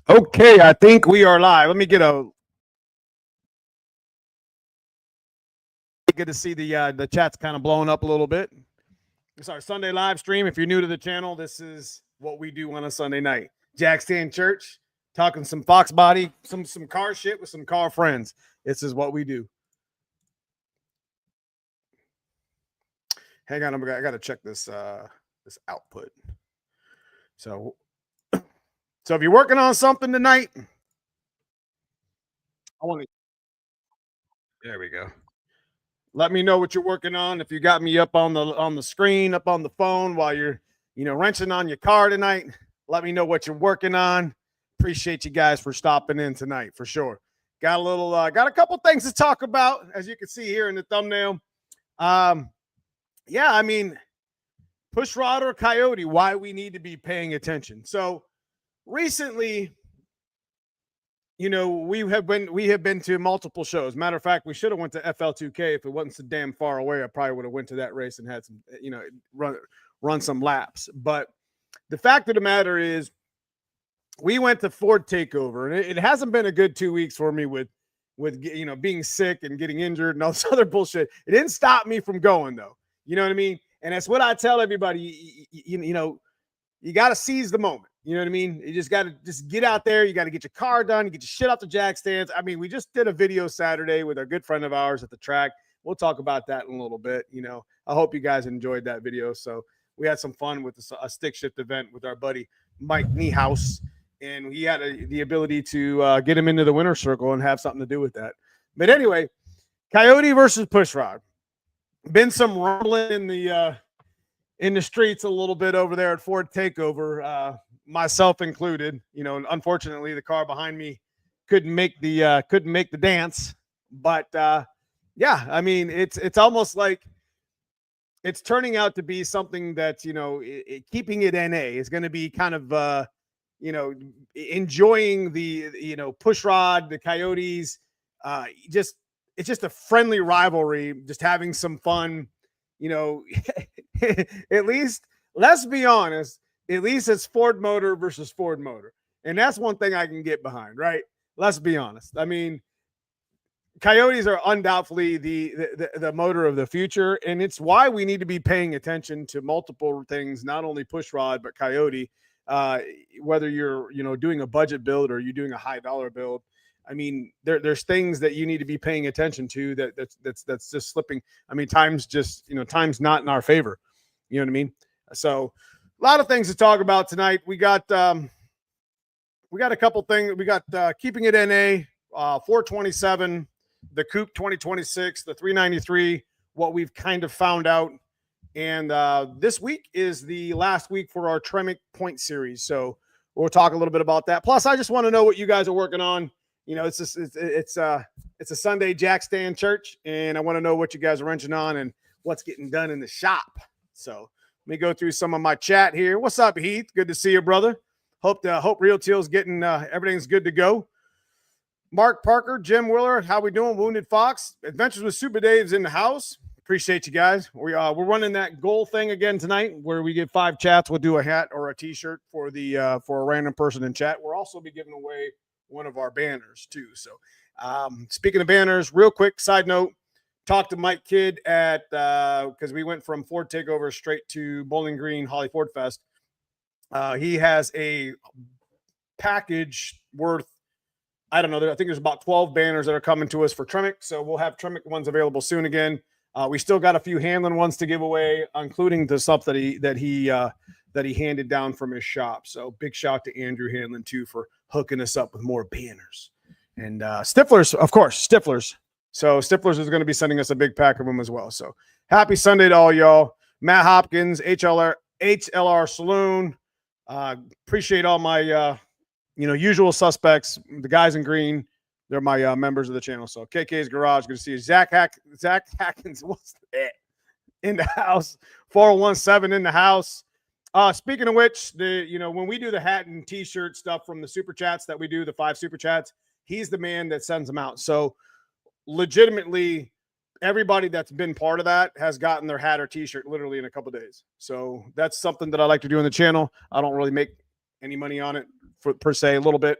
Okay, I think we are live. Let me get a good to see the chat's kind of blowing up a little bit. It's our Sunday live stream. If you're new to the channel, this is what we do on a Sunday night. Jack Stand Church, talking some foxbody, some car shit with some car friends. This is what we do. Hang on, I got to check this this output. So if you're working on something tonight, I want to. There we go. Let me know what you're working on. If you got me up on the screen, up on the phone while you're, wrenching on your car tonight, let me know what you're working on. Appreciate you guys for stopping in tonight for sure. Got a couple things to talk about, as you can see here in the thumbnail. Yeah, I mean, pushrod or Coyote, why we need to be paying attention. So recently, we have been to multiple shows. Matter of fact, we should have went to FL2K. If it wasn't so damn far away, I probably would have went to that race and had some, run some laps. But the fact of the matter is, we went to Ford Takeover, and it hasn't been a good 2 weeks for me with being sick and getting injured and all this other bullshit. It didn't stop me from going though. You know what I mean? And that's what I tell everybody. You got to seize the moment. You know what I mean? You just got to get out there. You got to get your car done. You get your shit off the jack stands. I mean, we just did a video Saturday with a good friend of ours at the track. We'll talk about that in a little bit. I hope you guys enjoyed that video. So we had some fun with a stick shift event with our buddy Mike Niehaus, and he had the ability to get him into the winner's circle and have something to do with that. But anyway, Coyote versus Pushrod. Been some rumbling in the streets a little bit over there at Ford Takeover, myself included. Unfortunately, the car behind me couldn't make the dance. But yeah, I mean, it's almost like it's turning out to be something that keeping it NA is going to be kind of enjoying the pushrod, the Coyotes. It's just a friendly rivalry, just having some fun. At least, let's be honest, at least it's Ford Motor versus Ford Motor. And that's one thing I can get behind, right? Let's be honest. I mean, Coyotes are undoubtedly the motor of the future, and it's why we need to be paying attention to multiple things, not only Pushrod, but Coyote, whether you're, doing a budget build or you're doing a high dollar build. I mean, there's things that you need to be paying attention to that's just slipping. I mean, time's not in our favor. You know what I mean? So a lot of things to talk about tonight. We got a couple things. We got keeping it NA, 427, the Coupe 2026, the 393, what we've kind of found out. And this week is the last week for our Tremec Point Series. So we'll talk a little bit about that. Plus, I just want to know what you guys are working on. It's a Sunday Jack Stand Church, and I want to know what you guys are wrenching on and what's getting done in the shop. So let me go through some of my chat here. What's up, Heath? Good to see you, brother. Hope Real Teal's getting everything's good to go. Mark Parker, Jim Willer, how we doing? Wounded Fox, Adventures with Super Dave's in the house. Appreciate you guys. We're running that goal thing again tonight, where we get 5 chats. We'll do a hat or a T-shirt for a random person in chat. We'll also be giving away one of our banners too. So speaking of banners, real quick side note, talked to Mike Kidd at because we went from Ford Takeover straight to Bowling Green Holly Ford Fest. He has a package worth, I don't know, I think there's about 12 banners that are coming to us for Tremec. So we'll have Tremec ones available soon again. We still got a few Hanlon ones to give away, including the stuff that he handed down from his shop. So big shout out to Andrew Hanlon too for hooking us up with more banners. And Stiflers, of course, Stiflers. So Stiflers is going to be sending us a big pack of them as well. So happy Sunday to all y'all. Matt Hopkins, HLR Saloon. Appreciate all my usual suspects, the guys in green. They're my members of the channel. So KK's Garage, good to see you. Zach Hackins, what's that? In the house. 4017 in the house. Speaking of which, when we do the hat and T-shirt stuff from the super chats that we do, the 5 super chats, he's the man that sends them out. So legitimately, everybody that's been part of that has gotten their hat or T-shirt literally in a couple of days. So that's something that I like to do on the channel. I don't really make any money on it per se, a little bit.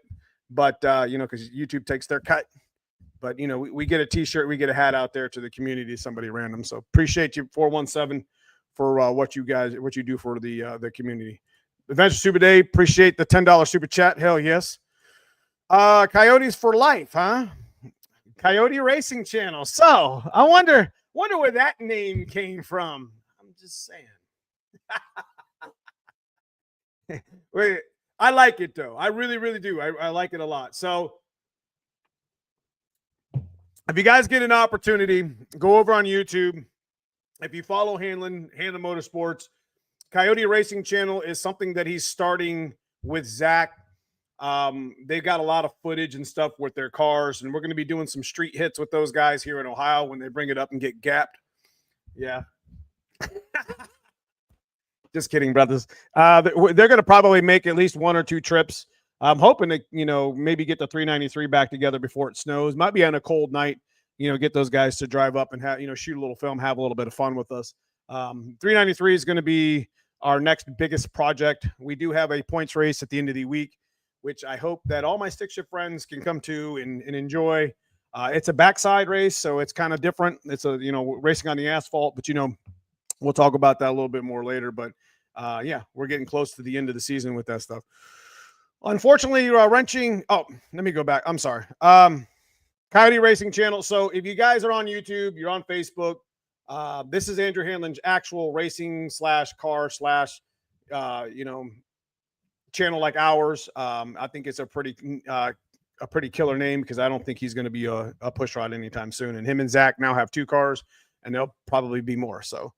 but you know, because YouTube takes their cut. But you know, we get a T-shirt, we get a hat out there to the community, somebody random. So appreciate you 417 for what you do for the community. Adventure Super Day, appreciate the $10 super chat. Hell yes. Coyotes for life, huh? Coyote Racing Channel. So I wonder where that name came from. I'm just saying. Wait, I like it though. I really, really do. I like it a lot. So if you guys get an opportunity, go over on YouTube. If you follow Hanlon Motorsports, Coyote Racing Channel is something that he's starting with Zach. They've got a lot of footage and stuff with their cars, and we're going to be doing some street hits with those guys here in Ohio when they bring it up and get gapped. Yeah. Just kidding, brothers. They're going to probably make at least 1 or 2 trips. I'm hoping to, you know, maybe get the 393 back together before it snows. Might be on a cold night, you know, get those guys to drive up and have, you know, shoot a little film, have a little bit of fun with us. 393 is going to be our next biggest project. We do have a points race at the end of the week, which I hope that all my stick shift friends can come to and enjoy. It's a backside race, so it's kind of different. It's a, you know, racing on the asphalt, but, you know, we'll talk about that a little bit more later. But yeah, we're getting close to the end of the season with that stuff. Unfortunately, wrenching. Oh, let me go back. I'm sorry. Coyote Racing Channel. So if you guys are on YouTube, you're on Facebook. This is Andrew Hanlon's actual racing / car / you know, channel like ours. I think it's a pretty killer name because I don't think he's going to be a pushrod anytime soon. And him and Zach now have 2 cars, and there'll probably be more. So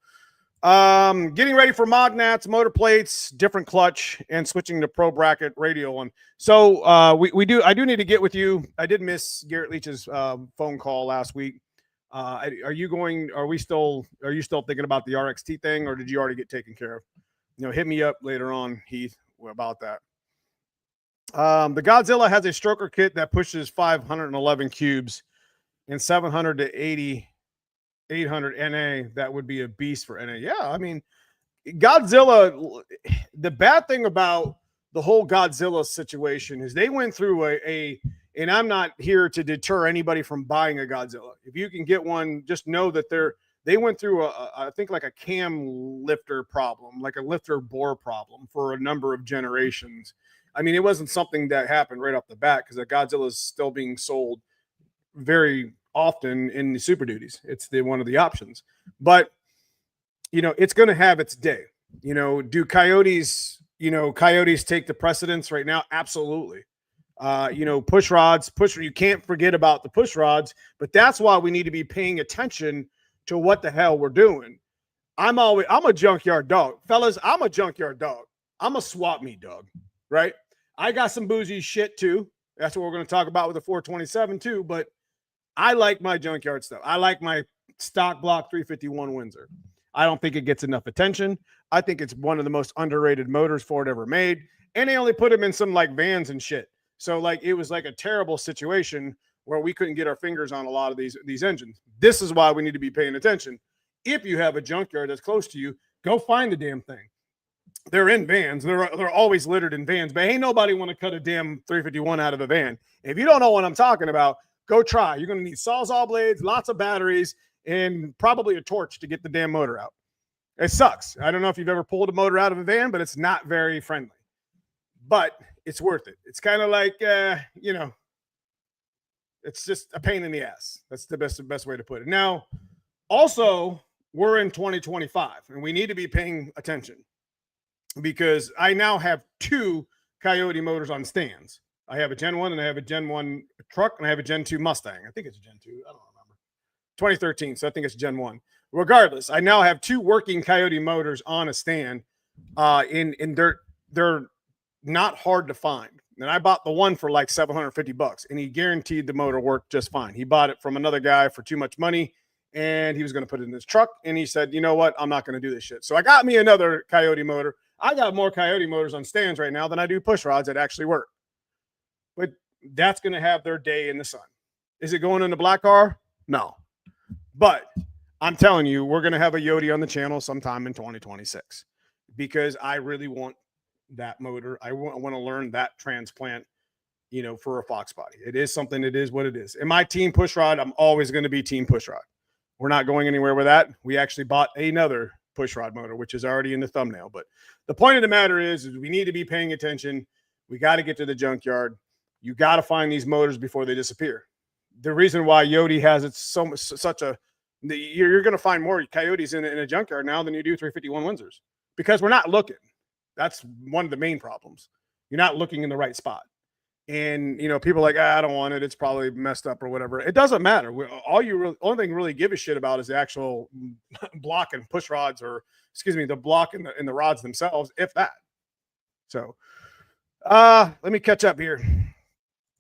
getting ready for Mognats, motor plates, different clutch, and switching to pro bracket radial one. So I do need to get with you. I did miss Garrett Leach's phone call last week. Are you still thinking about the RXT thing, or did you already get taken care of? You know, hit me up later on, Heath, about that. The Godzilla has a stroker kit that pushes 511 cubes and 700 to 800 NA. That would be a beast for NA. Yeah, I mean, Godzilla, the bad thing about the whole Godzilla situation is they went through and I'm not here to deter anybody from buying a Godzilla. If you can get one, just know that they went through I think like a cam lifter problem, like a lifter bore problem for a number of generations. I mean, it wasn't something that happened right off the bat because the Godzilla is still being sold very often in the Super Duties. It's one of the options, but you know, it's going to have its day. You know, do Coyotes take the precedence right now? Absolutely. You know, you can't forget about the push rods, but that's why we need to be paying attention to what the hell we're doing. I'm a junkyard dog, fellas. I'm a junkyard dog. I'm a swap meet dog, right? I got some bougie shit too. That's what we're going to talk about with the 427 too. But I like my junkyard stuff. I like my stock block 351 Windsor. I don't think it gets enough attention. I think it's one of the most underrated motors Ford ever made. And they only put them in some like vans and shit. So like it was like a terrible situation where we couldn't get our fingers on a lot of these engines. This is why we need to be paying attention. If you have a junkyard that's close to you, go find the damn thing. They're in vans. They're always littered in vans, but ain't nobody want to cut a damn 351 out of a van. If you don't know what I'm talking about, go try. You're going to need Sawzall blades, lots of batteries, and probably a torch to get the damn motor out. It sucks. I don't know if you've ever pulled a motor out of a van, but it's not very friendly. But it's worth it. It's kind of like, you know, it's just a pain in the ass. That's the best way to put it. Now, also, we're in 2025, and we need to be paying attention because I now have 2 Coyote motors on stands. I have a Gen 1 and I have a Gen 1 truck and I have a Gen 2 Mustang. I think it's a Gen 2. I don't remember. 2013, so I think it's Gen 1. Regardless, I now have 2 working Coyote motors on a stand, and they're not hard to find. And I bought the one for like $750, and he guaranteed the motor worked just fine. He bought it from another guy for too much money, and he was going to put it in his truck. And he said, you know what? I'm not going to do this shit. So I got me another Coyote motor. I got more Coyote motors on stands right now than I do push rods that actually work. But that's going to have their day in the sun. Is it going in the black car? No. But I'm telling you, we're going to have a YOTE on the channel sometime in 2026 because I really want that motor. I want to learn that transplant you know, for a fox body. It is something, it is what it is. In my team pushrod, I'm always going to be team pushrod. We're not going anywhere with that. We actually bought another pushrod motor, which is already in the thumbnail. But the point of the matter is we need to be paying attention. We got to get to the junkyard. You got to find these motors before they disappear. The reason why YOTE has it such a, you're going to find more Coyotes in a junkyard now than you do 351 Windsors, because we're not looking. That's one of the main problems. You're not looking in the right spot. And, you know, people are like, I don't want it. It's probably messed up or whatever. It doesn't matter. Only thing you really give a shit about is the actual block and push rods, or excuse me, the block and the rods themselves, if that. So let me catch up here.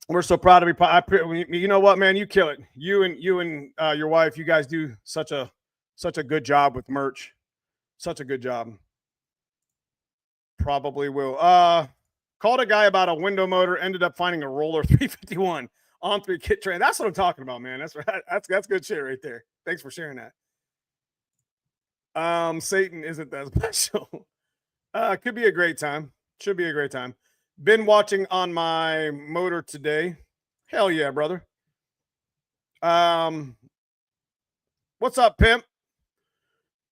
We're so proud of you. You know what, man? You kill it. You and your wife, you guys do such a good job with merch. Such a good job. Probably will. Called a guy about a window motor, ended up finding a roller 351 on 3 kit train. That's what I'm talking about, man. That's good shit right there. Thanks for sharing that. Satan isn't that special. Could be a great time. Should be a great time. Been watching on my motor today. Hell yeah, brother. What's up, pimp?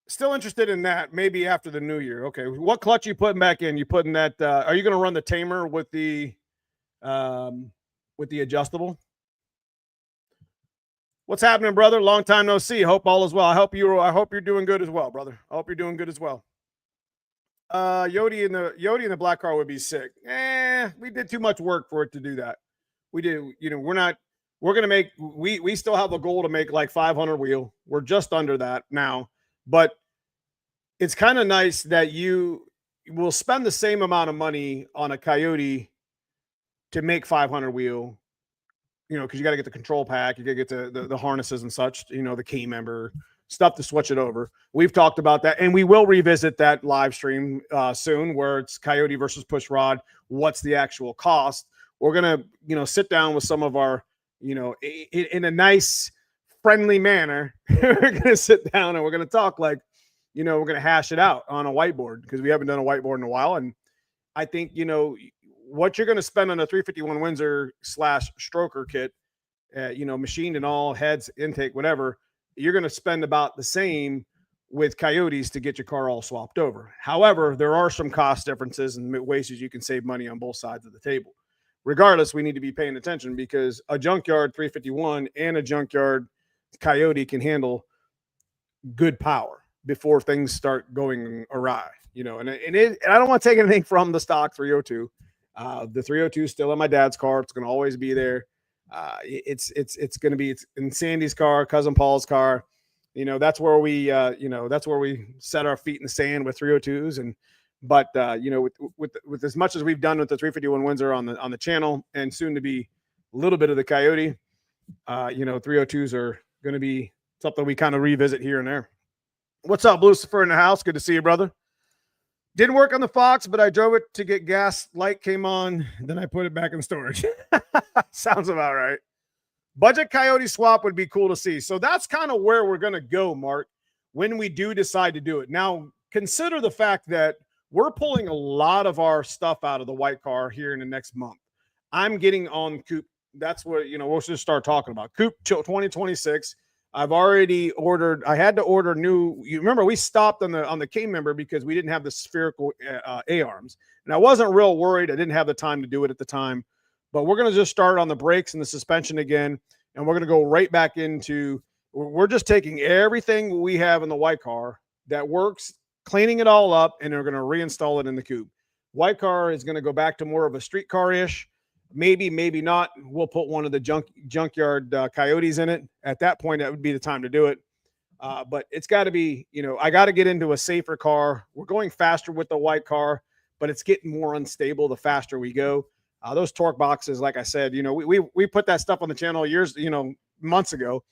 Still interested in that. Maybe after the new year. Okay. What clutch you putting back in? You putting that, are you going to run the tamer with the adjustable? What's happening, brother? Long time no see. Hope all is well. I hope you're doing good as well, brother. I hope you're doing good as well. YOTE in the black car would be sick. We did too much work for it to do that. We do. You know, we're going to make, we still have a goal to make like 500 wheel. We're just under that now, but it's kind of nice that you will spend the same amount of money on a Coyote to make 500 wheel, you know, because you got to get the control pack, you got to get the harnesses and such, you know, the key member stuff to switch it over. We've talked about that, and we will revisit that live stream soon, where it's Coyote versus pushrod. What's the actual cost? We're gonna, you know, sit down with some of our, you know, in a nice, friendly manner. We're gonna sit down and we're gonna talk like, you know, we're gonna hash it out on a whiteboard, because we haven't done a whiteboard in a while. And I think, you know, what you're gonna spend on a 351 Windsor / stroker kit, you know, machined and all, heads, intake, whatever, you're going to spend about the same with Coyotes to get your car all swapped over. However, there are some cost differences and ways that you can save money on both sides of the table. Regardless, we need to be paying attention, because a junkyard 351 and a junkyard Coyote can handle good power before things start going awry, you know. And I don't want to take anything from the stock 302. The 302 is still in my dad's car. It's going to always be there. It's going to be, it's in Sandy's car, cousin Paul's car. You know, that's where we, you know, that's where we set our feet in the sand with 302s. And, but, you know, with as much as we've done with the 351 Windsor on the channel, and soon to be a little bit of the Coyote, you know, 302s are going to be something we kind of revisit here and there. What's up, Lucifer in the house? Good to see you, brother. Didn't work on the Fox, but I drove it to get gas. Light came on. Then I put it back in storage. Sounds about right. Budget Coyote swap would be cool to see. So that's kind of where we're going to go, Mark, when we do decide to do it. Now, consider the fact that we're pulling a lot of our stuff out of the white car here in the next month. I'm getting on Coupe. That's what, you know, we'll just start talking about. Coupe 2026. I've already ordered. I had to order new. You remember we stopped on the K member because we didn't have the spherical A-arms, and I wasn't real worried. I didn't have the time to do it at the time, but we're going to just start on the brakes and the suspension again, and we're going to go right back into. We're just taking everything we have in the white car that works, cleaning it all up, and we're going to reinstall it in the Coupe. White car is going to go back to more of a street car-ish. Maybe not. We'll put one of the junkyard Coyotes in it. At that point, that would be the time to do it. But it's got to be, you know, I got to get into a safer car. We're going faster with the white car, but it's getting more unstable the faster we go. Those torque boxes, like I said, you know, we put that stuff on the channel years, you know, months ago,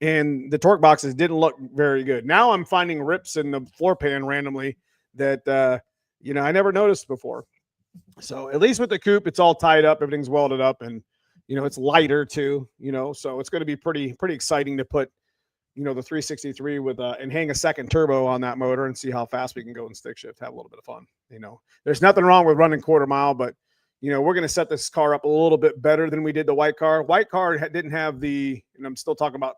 and the torque boxes didn't look very good. Now I'm finding rips in the floor pan randomly that, you know, I never noticed before. So at least with the Coupe, it's all tied up, everything's welded up, and you know, it's lighter too, you know, so it's going to be pretty exciting to put, you know, the 363 with and hang a second turbo on that motor and see how fast we can go in stick shift, have a little bit of fun. You know, there's nothing wrong with running quarter mile, but you know, we're going to set this car up a little bit better than we did the white car. White car didn't have the, and I'm still talking about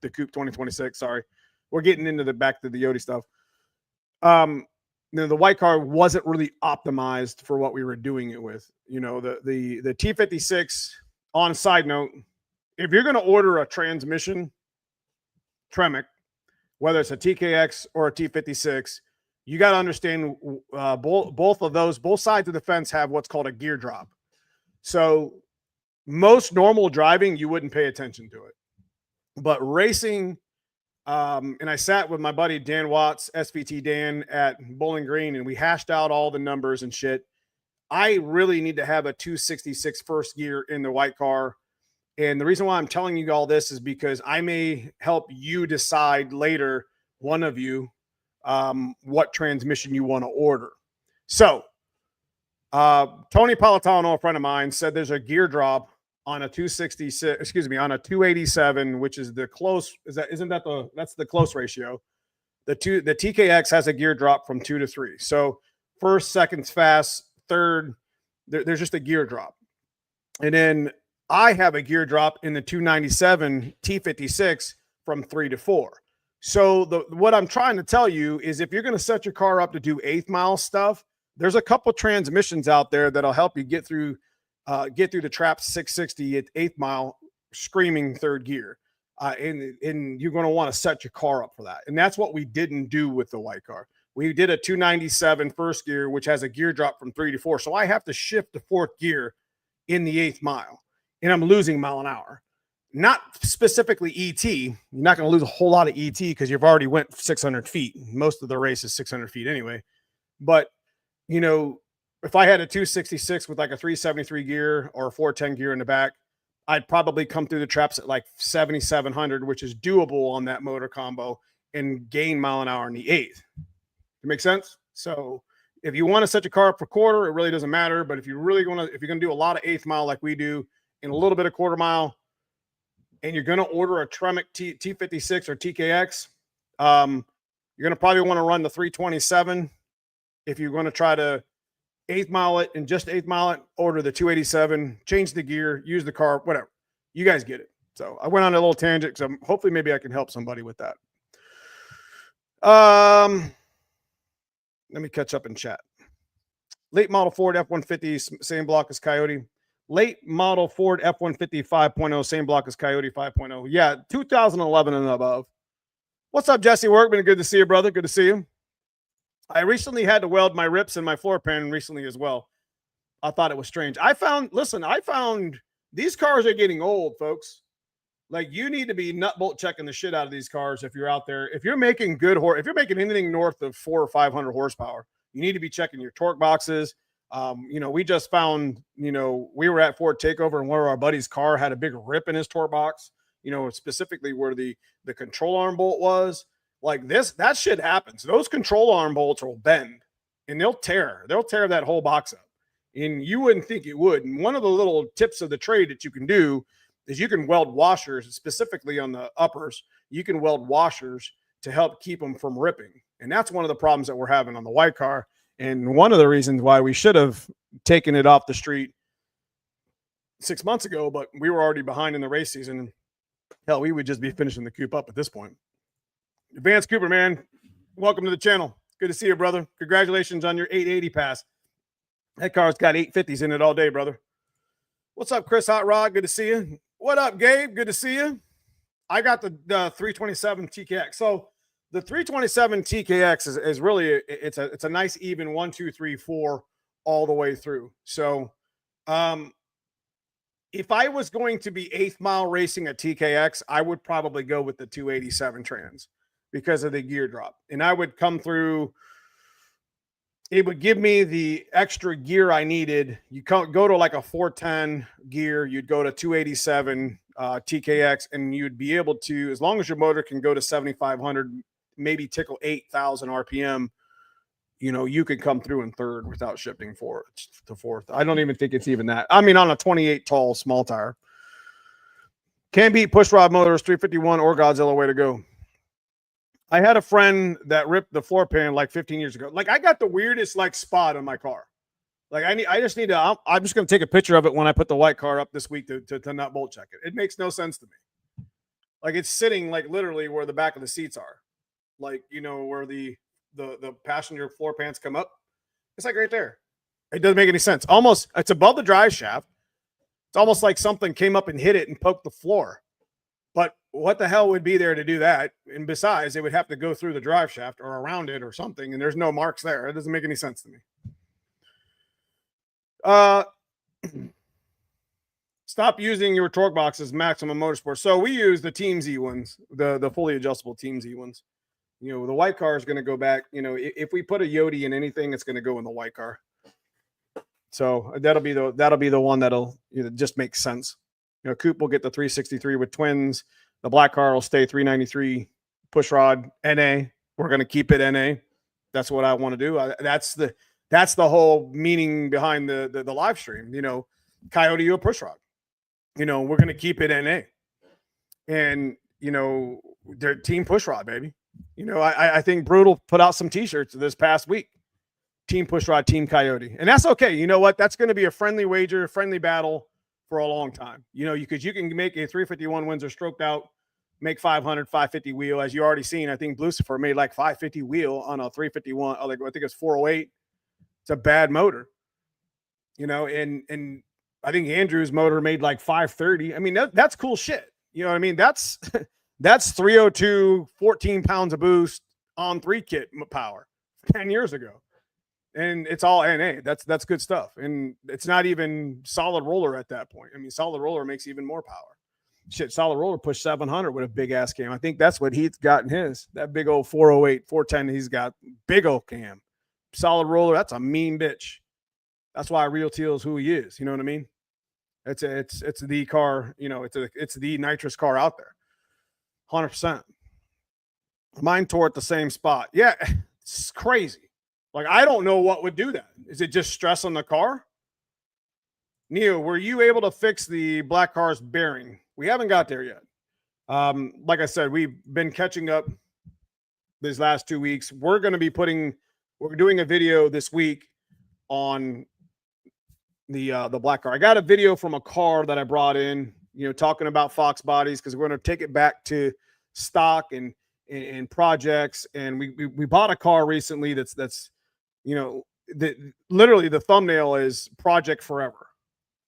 the Coupe 2026. Sorry. We're getting into the back to the YOTE stuff. You know, the white car wasn't really optimized for what we were doing it with. You know, the T56, on side note, if you're going to order a transmission Tremec, whether it's a TKX or a T56, you got to understand both of those, both sides of the fence have what's called a gear drop. So most normal driving, you wouldn't pay attention to it. But racing, and I sat with my buddy Dan Watts, SVT Dan, at Bowling Green, and we hashed out all the numbers and shit. I really need to have a 266 first gear in the white car. And the reason why I'm telling you all this is because I may help you decide later, one of you, what transmission you want to order. So Tony Politano, a friend of mine, said there's a gear drop on a 266, excuse me, on a 287, which is the close, that's the close ratio. The TKX has a gear drop from 2 to 3. So first, second's fast, third, there's just a gear drop. And then I have a gear drop in the 297 T56 from 3 to 4. So what I'm trying to tell you is if you're going to set your car up to do 8th mile stuff, there's a couple transmissions out there that'll help you get through the trap 660 at 8th mile screaming third gear. And you're going to want to set your car up for that. And that's what we didn't do with the white car. We did a 297 first gear, which has a gear drop from 3 to 4. So I have to shift to 4th gear in the 8th mile, and I'm losing mile an hour. Not specifically ET. You're not going to lose a whole lot of ET because you've already went 600 feet. Most of the race is 600 feet anyway. But, you know, if I had a 266 with like a 373 gear or a 410 gear in the back, I'd probably come through the traps at like 7,700, which is doable on that motor combo, and gain mile an hour in the 8th. It makes sense? So if you want to set your car up for quarter, it really doesn't matter. But if you really want to, if you're going to do a lot of 8th mile like we do and a little bit of quarter mile, and you're going to order a Tremec T56 or TKX, you're going to probably want to run the 327. If you're going to try to 8th mile it and just 8th mile it, order the 287, change the gear, use the car, whatever. You guys get it. So I went on a little tangent. So hopefully maybe I can help somebody with that. Let me catch up in chat. Late model Ford F-150, same block as Coyote. Late model Ford F-150 5.0, same block as Coyote 5.0. Yeah, 2011 and above. What's up, Jesse Workman? Good to see you, brother. Good to see you. I recently had to weld my rips in my floor pan recently as well. I thought it was strange. I found these cars are getting old, folks. Like, you need to be nut bolt checking the shit out of these cars if you're out there. If you're making if you're making anything north of 400 or 500 horsepower, you need to be checking your torque boxes. You know, we just found, you know, we were at Ford Takeover and one of our buddies' car had a big rip in his torque box, you know, specifically where the control arm bolt was. Like that shit happens. Those control arm bolts will bend and they'll tear that whole box up. And you wouldn't think it would. And one of the little tips of the trade that you can do is you can weld washers, specifically on the uppers. You can weld washers to help keep them from ripping. And that's one of the problems that we're having on the white car. And one of the reasons why we should have taken it off the street 6 months ago, but we were already behind in the race season. Hell, we would just be finishing the coupe up at this point. Advanced Cooper, man, welcome to the channel. Good to see you, brother. Congratulations on your 880 pass. That car's got 850s in it all day, brother. What's up, Chris Hot Rod? Good to see you. What up, Gabe? Good to see you. I got the 327 TKX. So the 327 TKX is really, it's a nice even 1, 2, 3, 4 all the way through. So if I was going to be 8th mile racing a TKX, I would probably go with the 287 trans because of the gear drop. And I would come through, it would give me the extra gear I needed. You can't go to like a 410 gear, you'd go to 287 TKX, and you'd be able to, as long as your motor can go to 7,500, maybe tickle 8,000 RPM, you know, you could come through in third without shifting forward to fourth. I don't even think it's even that. I mean, on a 28 tall small tire. Can't beat pushrod motors, 351 or Godzilla, way to go. I had a friend that ripped the floor pan like 15 years ago. Like, I got the weirdest like spot on my car. Like I just need to, I'm just going to take a picture of it when I put the white car up this week to nut bolt check it. It makes no sense to me. Like it's sitting like literally where the back of the seats are. Like, you know, where the passenger floor pans come up. It's like right there. It doesn't make any sense. Almost, it's above the drive shaft. It's almost like something came up and hit it and poked the floor. But what the hell would be there to do that? And besides, it would have to go through the drive shaft or around it or something. And there's no marks there. It doesn't make any sense to me. Stop using your torque boxes, Maximum Motorsport. So we use the Team Z ones, the fully adjustable Team Z ones. You know, the white car is going to go back. You know, if we put a YOTE in anything, it's going to go in the white car. So that'll be the one that'll just make sense. You know, coupe will get the 363 with twins. The black car will stay 393 pushrod NA. We're going to keep it NA. That's what I want to do. That's the whole meaning behind the live stream. You know, Coyote, you a pushrod. You know, we're going to keep it NA. And, you know, they're team pushrod, baby. You know, I think Brutal put out some t-shirts this past week. Team Pushrod, Team Coyote. And that's okay. You know what? That's going to be a friendly wager, a friendly battle for a long time. You know, because you can make a 351 Windsor stroked out, make 500, 550 wheel. As you already seen, I think Lucifer made like 550 wheel on a 351. I think it's 408. It's a bad motor. You know, and I think Andrew's motor made like 530. I mean, that's cool shit. You know what I mean? That's 302, 14 pounds of boost on 3 kit power 10 years ago. And it's all NA. That's good stuff. And it's not even solid roller at that point. I mean, solid roller makes even more power. Shit, solid roller pushed 700 with a big ass cam. I think that's what Heath's got in his. That big old 408, 410 he's got. Big old cam. Solid roller, that's a mean bitch. That's why Real Teal is who he is. You know what I mean? It's the car, you know, it's the nitrous car out there. 100%. Mine tore at the same spot. Yeah, it's crazy. Like, I don't know what would do that. Is it just stress on the car? Neo, were you able to fix the black car's bearing? We haven't got there yet. Like I said, we've been catching up these last 2 weeks. We're doing a video this week on the black car. I got a video from a car that I brought in, you know, talking about fox bodies, because we're going to take it back to stock and projects. And we bought a car recently that's you know, literally the thumbnail is Project Forever.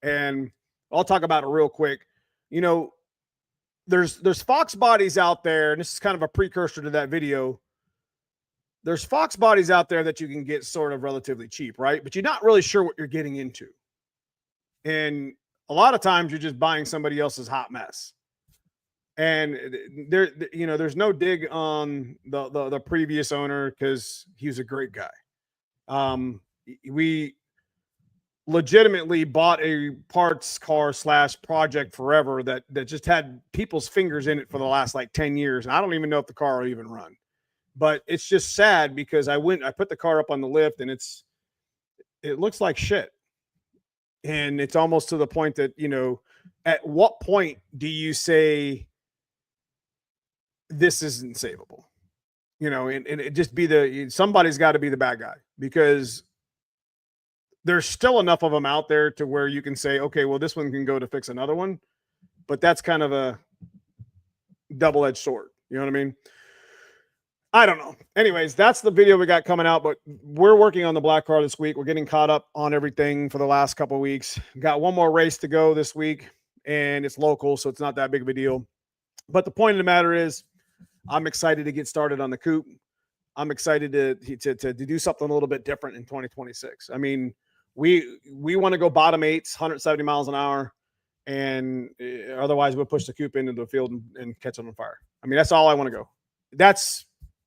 And I'll talk about it real quick. You know, there's fox bodies out there, and this is kind of a precursor to that video. There's fox bodies out there that you can get sort of relatively cheap, right? But you're not really sure what you're getting into. And a lot of times you're just buying somebody else's hot mess. And there, you know, there's no dig on the previous owner, because he was a great guy. We legitimately bought a parts car / Project Forever that just had people's fingers in it for the last like 10 years. And I don't even know if the car will even run. But it's just sad, because I put the car up on the lift, and it looks like shit. And it's almost to the point that, you know, at what point do you say this isn't savable? You know, and it just somebody's got to be the bad guy, because there's still enough of them out there to where you can say, okay, well, this one can go to fix another one. But that's kind of a double-edged sword. You know what I mean? I don't know. Anyways, that's the video we got coming out, but we're working on the black car this week. We're getting caught up on everything for the last couple of weeks. Got one more race to go this week, and it's local, so it's not that big of a deal. But the point of the matter is, I'm excited to get started on the coupe. I'm excited to do something a little bit different in 2026. I mean, we want to go bottom eights, 170 miles an hour, and otherwise we'll push the coupe into the field and catch it on fire. I mean, that's all I want to go. That's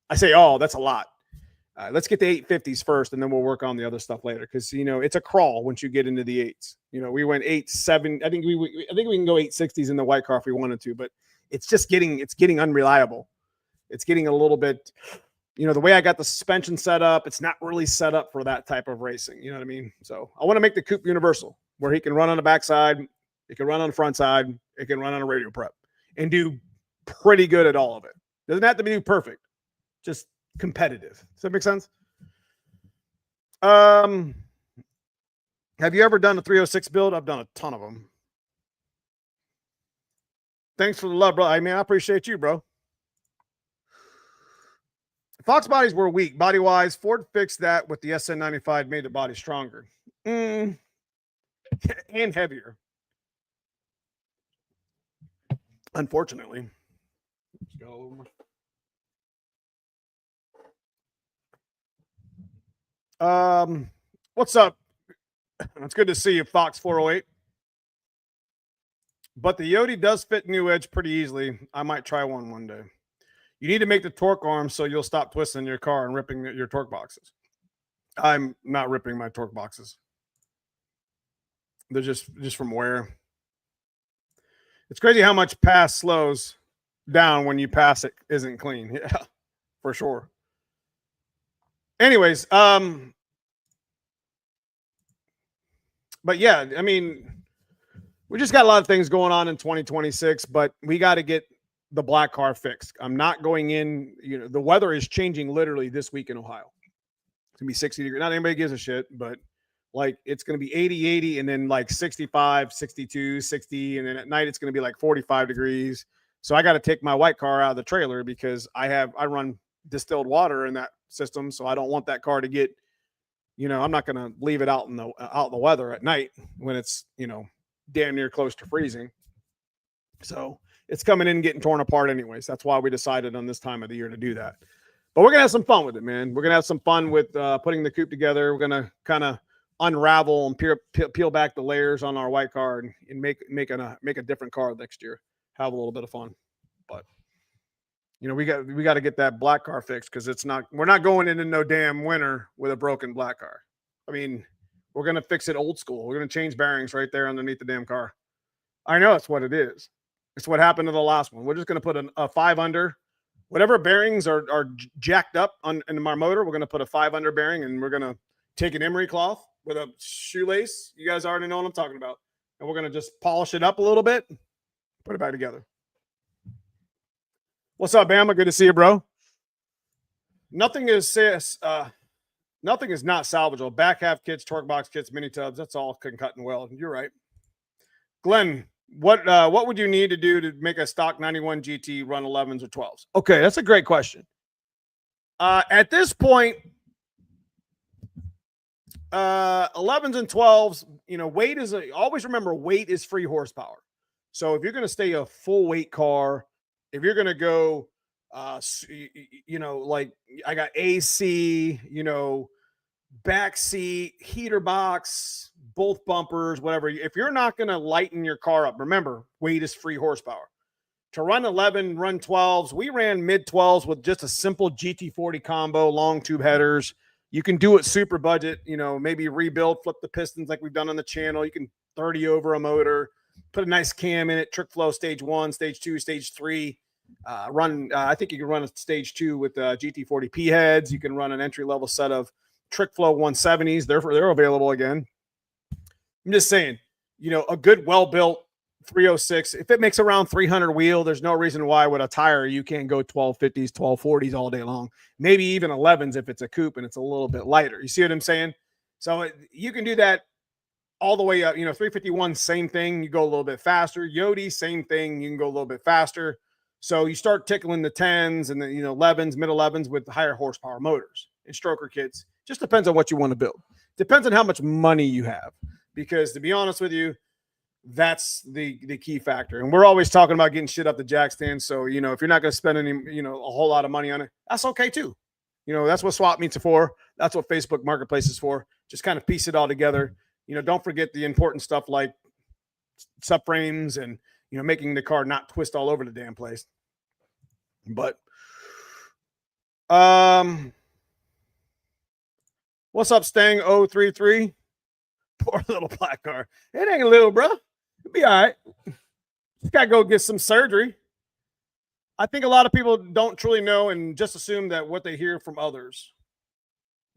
a lot. Let's get the 850s first, and then we'll work on the other stuff later, because, you know, it's a crawl once you get into the eights. You know, we went 8.7. I think we can go 860s in the white car if we wanted to, but it's getting unreliable. It's getting a little bit, you know, the way I got the suspension set up, it's not really set up for that type of racing. You know what I mean? So I want to make the coupe universal, where he can run on the backside, it can run on the front side, it can run on a radio prep, and do pretty good at all of it. Doesn't have to be perfect, just competitive. Does that make sense? Have you ever done a 306 build? I've done a ton of them. Thanks for the love, bro. I mean, I appreciate you, bro. Fox bodies were weak body-wise. Ford fixed that with the SN95, made the body stronger. And heavier. Unfortunately. Let's go. What's up? It's good to see you, Fox 408. But the YOTE does fit New Edge pretty easily. I might try one day. You need to make the torque arm so you'll stop twisting your car and ripping your torque boxes. I'm not ripping my torque boxes. They're just from wear. It's crazy how much pass slows down when you pass it isn't clean. Yeah, for sure. Anyways, but yeah, I mean, we just got a lot of things going on in 2026, but we got to get the black car fixed. I'm not going in, the weather is changing literally this week in Ohio. It's gonna be 60 degrees. Not anybody gives a shit, but like it's gonna be 80, and then like 65, 62, 60, and then at night it's gonna be like 45 degrees. So I got to take my white car out of the trailer because I run distilled water in that system, so I don't want that car to get, I'm not gonna leave it out in the weather at night when it's damn near close to freezing. So it's coming in and getting torn apart anyways. That's why we decided on this time of the year to do that. But we're going to have some fun with it, man. We're going to have some fun with putting the coupe together. We're going to kind of unravel and peel back the layers on our white car and make a different car next year. Have a little bit of fun. But, we got to get that black car fixed because we're not going into no damn winter with a broken black car. I mean, we're going to fix it old school. We're going to change bearings right there underneath the damn car. I know it's what it is. It's what happened to the last one. We're just going to put a 5 under. Whatever bearings are jacked up in our motor, we're going to put a 5 under bearing, and we're going to take an emery cloth with a shoelace. You guys already know what I'm talking about. And we're going to just polish it up a little bit, put it back together. What's up, Bama? Good to see you, bro. Nothing is not salvageable. Back half kits, torque box kits, mini tubs. That's all can cut and weld. You're right. Glenn, what would you need to do to make a stock 91 GT run 11s or 12s? Okay, that's a great question. At this point, 11s and 12s, weight is always remember weight is free horsepower. So if you're going to stay a full weight car, if you're going to go, like I got AC, back seat, heater box, both bumpers, whatever. If you're not going to lighten your car up, remember, weight is free horsepower. To run 11, run 12s, we ran mid 12s with just a simple GT40 combo, long tube headers. You can do it super budget, maybe rebuild, flip the pistons like we've done on the channel. You can 30 over a motor, put a nice cam in it, trick flow stage 1, stage 2, stage 3. I think you can run a stage 2 with GT40 P heads. You can run an entry level set of trick flow 170s. They're available again. I'm just saying, a good, well-built 306, if it makes around 300 wheel, there's no reason why with a tire you can't go 1250s, 1240s all day long. Maybe even 11s if it's a coupe and it's a little bit lighter. You see what I'm saying? So you can do that all the way up. 351, same thing. You go a little bit faster. YOTE, same thing. You can go a little bit faster. So you start tickling the 10s and the 11s, mid 11s with higher horsepower motors and stroker kits. Just depends on what you want to build. Depends on how much money you have. Because to be honest with you, that's the key factor. And we're always talking about getting shit up the jack stand. So, if you're not going to spend any, a whole lot of money on it, that's okay too. That's what swap meets are for. That's what Facebook Marketplace is for. Just kind of piece it all together. Don't forget the important stuff like subframes and, making the car not twist all over the damn place. But, what's up, Stang 033? Poor little black car. It ain't little, bro. It'll be all right. Just gotta go get some surgery. I think a lot of people don't truly know and just assume that what they hear from others.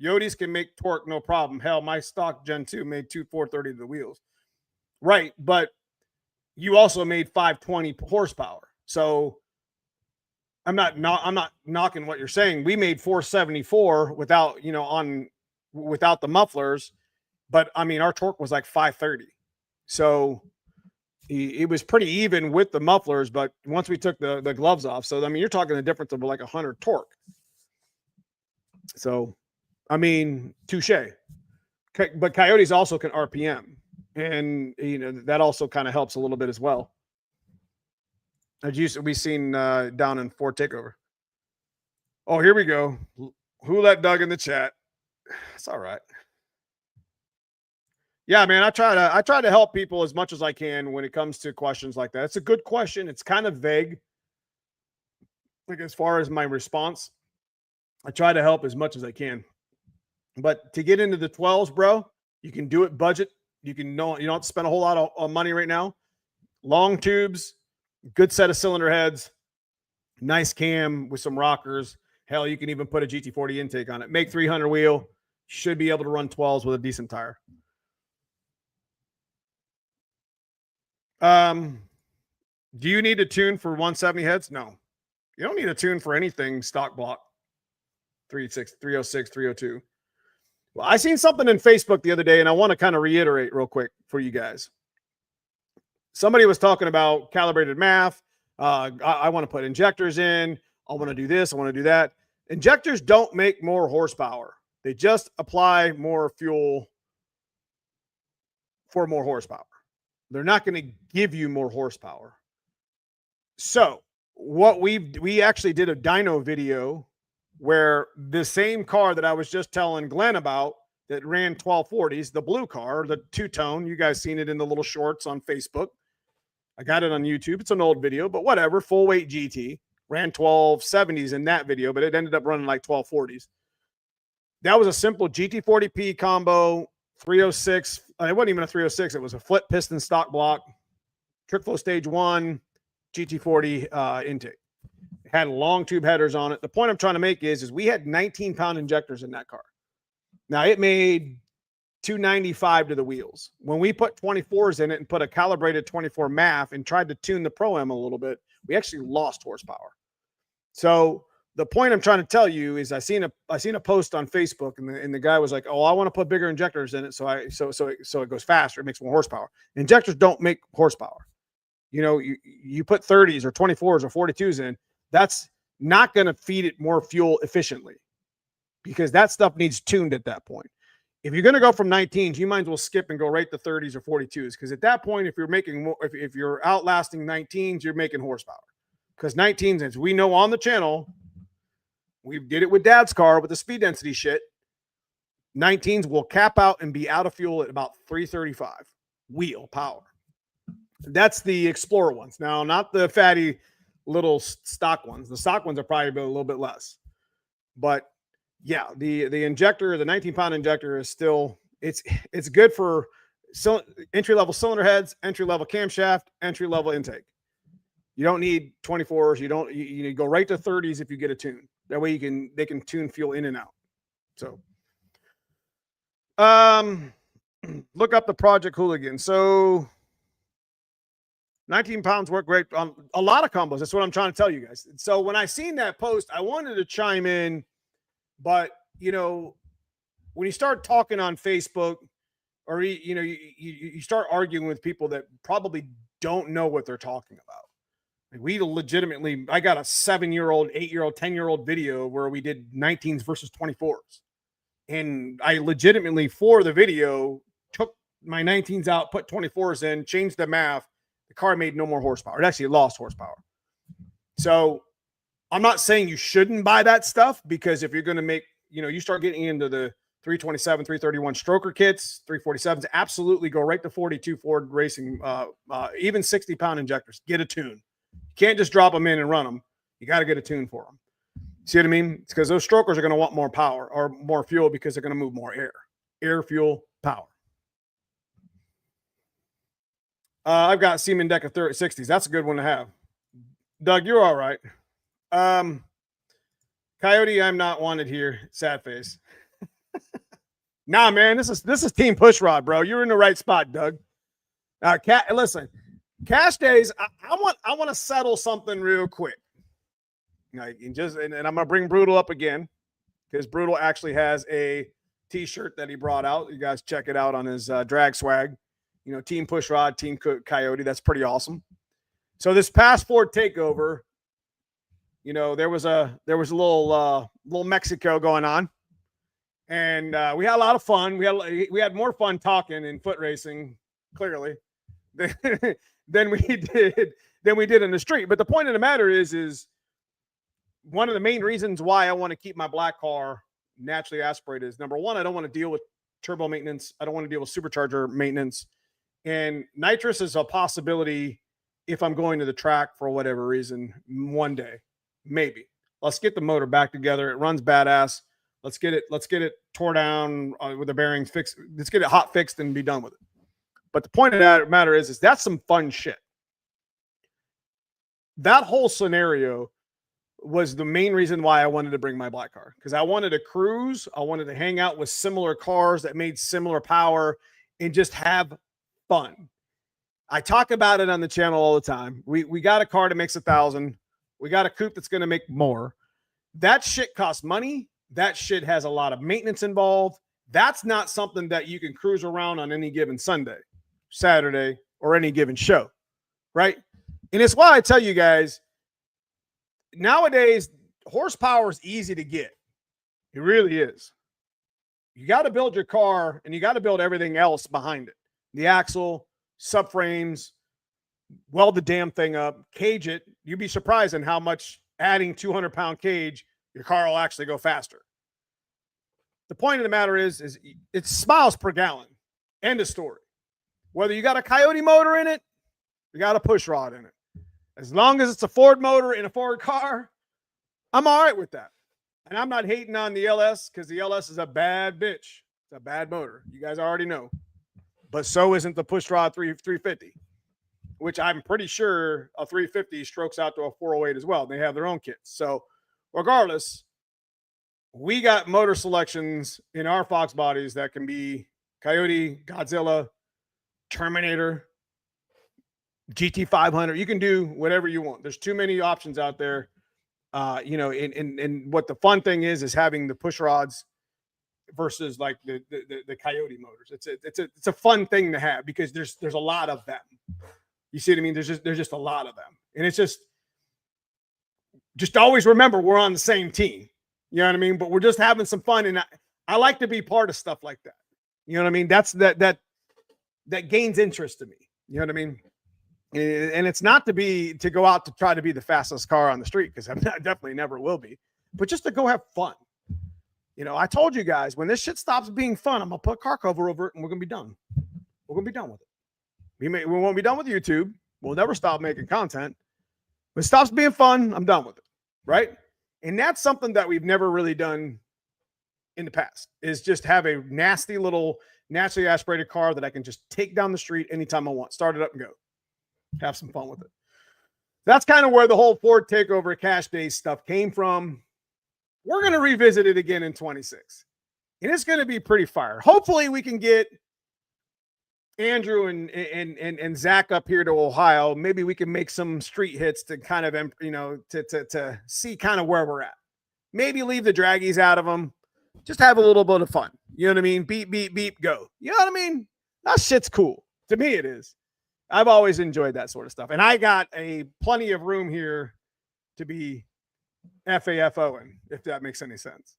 YOTEs can make torque no problem. Hell, my stock Gen 2 made 430 to the wheels. Right, but you also made 520 horsepower. So I'm not knocking what you're saying. We made 474 without, without the mufflers. But I mean, our torque was like 530. So it was pretty even with the mufflers, but once we took the gloves off, so I mean, you're talking a difference of like 100 torque. So, I mean, touche. But Coyotes also can RPM, and you know that also kind of helps a little bit as well. As we've seen down in Ford Takeover. Oh, here we go. Who let Doug in the chat? It's all right. Yeah, man, I try to help people as much as I can when it comes to questions like that. It's a good question. It's kind of vague. Like as far as my response, I try to help as much as I can. But to get into the 12s, bro, you can do it budget. You don't have to spend a whole lot of money right now. Long tubes, good set of cylinder heads, nice cam with some rockers. Hell, you can even put a GT40 intake on it. Make 300 wheel. Should be able to run 12s with a decent tire. Do you need a tune for 170 heads? No. You don't need a tune for anything stock block. 306, 302. Well, I seen something in Facebook the other day, and I want to kind of reiterate real quick for you guys. Somebody was talking about calibrated math. I want to put injectors in. I want to do this. I want to do that. Injectors don't make more horsepower. They just apply more fuel for more horsepower. They're not going to give you more horsepower. So what we actually did a dyno video where the same car that I was just telling Glenn about that ran 1240s, the blue car, the two-tone, you guys seen it in the little shorts on Facebook. I got it on YouTube. It's an old video, but whatever, full weight GT, ran 1270s in that video, but it ended up running like 1240s. That was a simple GT40P combo, 306. It wasn't even a 306. It was a flip piston stock block, trick flow stage 1, GT40 intake. It had long tube headers on it. The point I'm trying to make is we had 19-pound injectors in that car. Now, it made 295 to the wheels. When we put 24s in it and put a calibrated 24 MAF and tried to tune the Pro-M a little bit, we actually lost horsepower. So the point I'm trying to tell you is I seen a post on Facebook and the guy was like, "Oh, I want to put bigger injectors in it so it goes faster, it makes more horsepower." Injectors don't make horsepower. You know, you put 30s or 24s or 42s in, that's not going to feed it more fuel efficiently because that stuff needs tuned at that point. If you're going to go from 19s, you might as well skip and go right to 30s or 42s because at that point, if you're making more, if you're outlasting 19s, you're making horsepower. Because 19s, as we know on the channel, we did it with Dad's car with the speed density shit. 19s will cap out and be out of fuel at about 335 wheel power. That's the Explorer ones. Now, not the fatty little stock ones. The stock ones are probably a little bit less. But yeah, the injector, the 19-pound injector is still, it's good for entry-level cylinder heads, entry-level camshaft, entry-level intake. You don't need 24s. You go right to 30s if you get a tune. That way they can tune fuel in and out. So look up the Project Hooligan. So 19 pounds work great on a lot of combos. That's what I'm trying to tell you guys. So when I seen that post, I wanted to chime in, but you know, when you start talking on Facebook or you start arguing with people that probably don't know what they're talking about. Like we legitimately, I got a 7-year-old, 8-year-old, 10-year-old video where we did 19s versus 24s. And I legitimately, for the video, took my 19s out, put 24s in, changed the math. The car made no more horsepower. It actually lost horsepower. So I'm not saying you shouldn't buy that stuff because if you're going to make, you start getting into the 327, 331 stroker kits, 347s, absolutely go right to 42 Ford Racing, even 60-pound injectors. Get a tune. You can't just drop them in and run them. You got to get a tune for them. See what I mean? It's because those strokers are going to want more power or more fuel because they're going to move more air, fuel, power. I've got Siemens Deca 60s. That's a good one to have. Doug, you're all right. Coyote, I'm not wanted here. Sad face. Nah, man, this is Team Pushrod, bro. You're in the right spot, Doug. Listen, Cash Days. I want to settle something real quick. And I'm gonna bring Brutal up again because Brutal actually has a t-shirt that he brought out. You guys check it out on his drag swag. You know, Team Pushrod, Team Coyote. That's pretty awesome. So this past Ford takeover, you know, there was a little Mexico going on, and we had a lot of fun. We had more fun talking in foot racing, clearly, than we did in the street. But the point of the matter is one of the main reasons why I want to keep my black car naturally aspirated is, number one, I don't want to deal with turbo maintenance. I don't want to deal with supercharger maintenance. And nitrous is a possibility if I'm going to the track for whatever reason one day, maybe. Let's get the motor back together. It runs badass. Let's get it tore down with the bearings fixed. Let's get it hot fixed and be done with it. But the point of that matter is that's some fun shit. That whole scenario was the main reason why I wanted to bring my black car, because I wanted to cruise. I wanted to hang out with similar cars that made similar power and just have fun. I talk about it on the channel all the time. We got a car that makes 1,000. We got a coupe that's going to make more. That shit costs money. That shit has a lot of maintenance involved. That's not something that you can cruise around on any given Sunday, Saturday, or any given show, right? And it's why I tell you guys, nowadays, horsepower is easy to get. It really is. You got to build your car, and you got to build everything else behind it. The axle, subframes, weld the damn thing up, cage it. You'd be surprised in how much adding 200-pound cage, your car will actually go faster. The point of the matter is it's miles per gallon. End of story. Whether you got a Coyote motor in it, you got a push rod in it. As long as it's a Ford motor in a Ford car, I'm all right with that. And I'm not hating on the LS, because the LS is a bad bitch. It's a bad motor. You guys already know. But so isn't the pushrod 350, which I'm pretty sure a 350 strokes out to a 408 as well. They have their own kits. So regardless, we got motor selections in our Fox bodies that can be Coyote, Godzilla, Terminator, GT500. You can do whatever you want. There's too many options out there. You know, and what the fun thing is having the push rods versus like the Coyote motors. It's a fun thing to have, because there's a lot of them. You see what I mean? There's just a lot of them. And it's just always remember we're on the same team. You know what I mean? But we're just having some fun, and I like to be part of stuff like that. You know what I mean? That's that gains interest to me. You know what I mean? And it's not to go out to try to be the fastest car on the street, because I definitely never will be, but just to go have fun. You know, I told you guys, when this shit stops being fun, I'm gonna put a car cover over it, and we're gonna be done. We're gonna be done with it. We won't be done with YouTube. We'll never stop making content. When it stops being fun, I'm done with it, right? And that's something that we've never really done in the past, is just have a nasty little naturally aspirated car that I can just take down the street anytime I want, start it up and go. Have some fun with it. That's kind of where the whole Ford takeover cash days stuff came from. We're going to revisit it again in 26, and it's going to be pretty fire. Hopefully we can get Andrew and Zach up here to Ohio. Maybe we can make some street hits to kind of, you know, to see kind of where we're at. Maybe leave the draggies out of them. Just have a little bit of fun. You know what I mean? Beep, beep, beep, go. You know what I mean? That shit's cool. To me, it is. I've always enjoyed that sort of stuff. And I got plenty of room here to be FAFOing, if that makes any sense.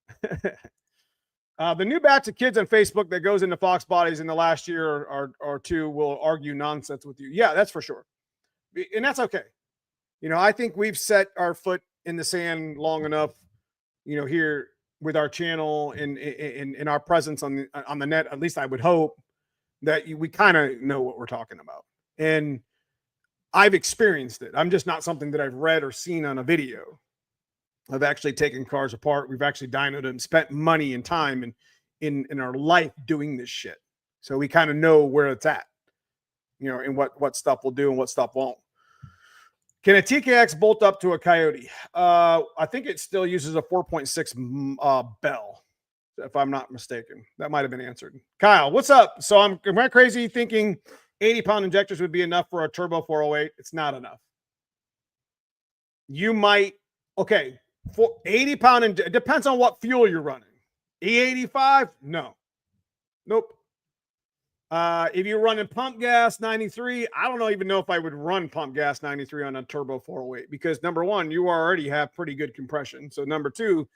The new batch of kids on Facebook that goes into Fox bodies in the last year or two will argue nonsense with you. Yeah, that's for sure. And that's okay. You know, I think we've set our foot in the sand long enough, you know, here with our channel and in our presence on the net. At least I would hope that we kind of know what we're talking about. And I've experienced it. I'm just not something that I've read or seen on a video. I've actually taken cars apart. We've actually dynoed them, spent money and time in our life doing this shit. So we kind of know where it's at, you know, and what stuff will do and what stuff won't. Can a TKX bolt up to a Coyote? I think it still uses a 4.6 bell, if I'm not mistaken. That might have been answered. Kyle, what's up? So am I crazy thinking 80-pound injectors would be enough for a turbo 408? It's not enough. You might, okay, for 80-pound, it depends on what fuel you're running. E85? No. Nope. If you're running pump gas 93, I don't even know if I would run pump gas 93 on a turbo 408 because number one, you already have pretty good compression. So number two,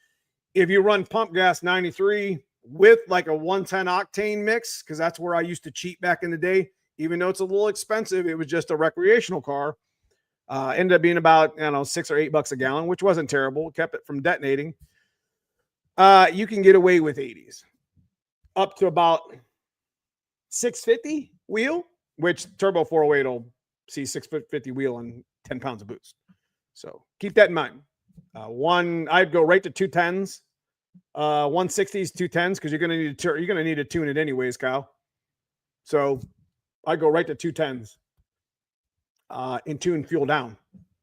if you run pump gas 93 with like a 110 octane mix, because that's where I used to cheat back in the day, even though it's a little expensive, it was just a recreational car. Ended up being about, I don't know, $6 or $8 a gallon, which wasn't terrible. Kept it from detonating. You can get away with 80s up to about 650 wheel, which turbo 408 will see 650 wheel and 10 pounds of boost. So keep that in mind. I'd go right to 210s, 160s, 210s, because you're gonna need to tune it anyways, Kyle. So I go right to 210s and tune fuel down.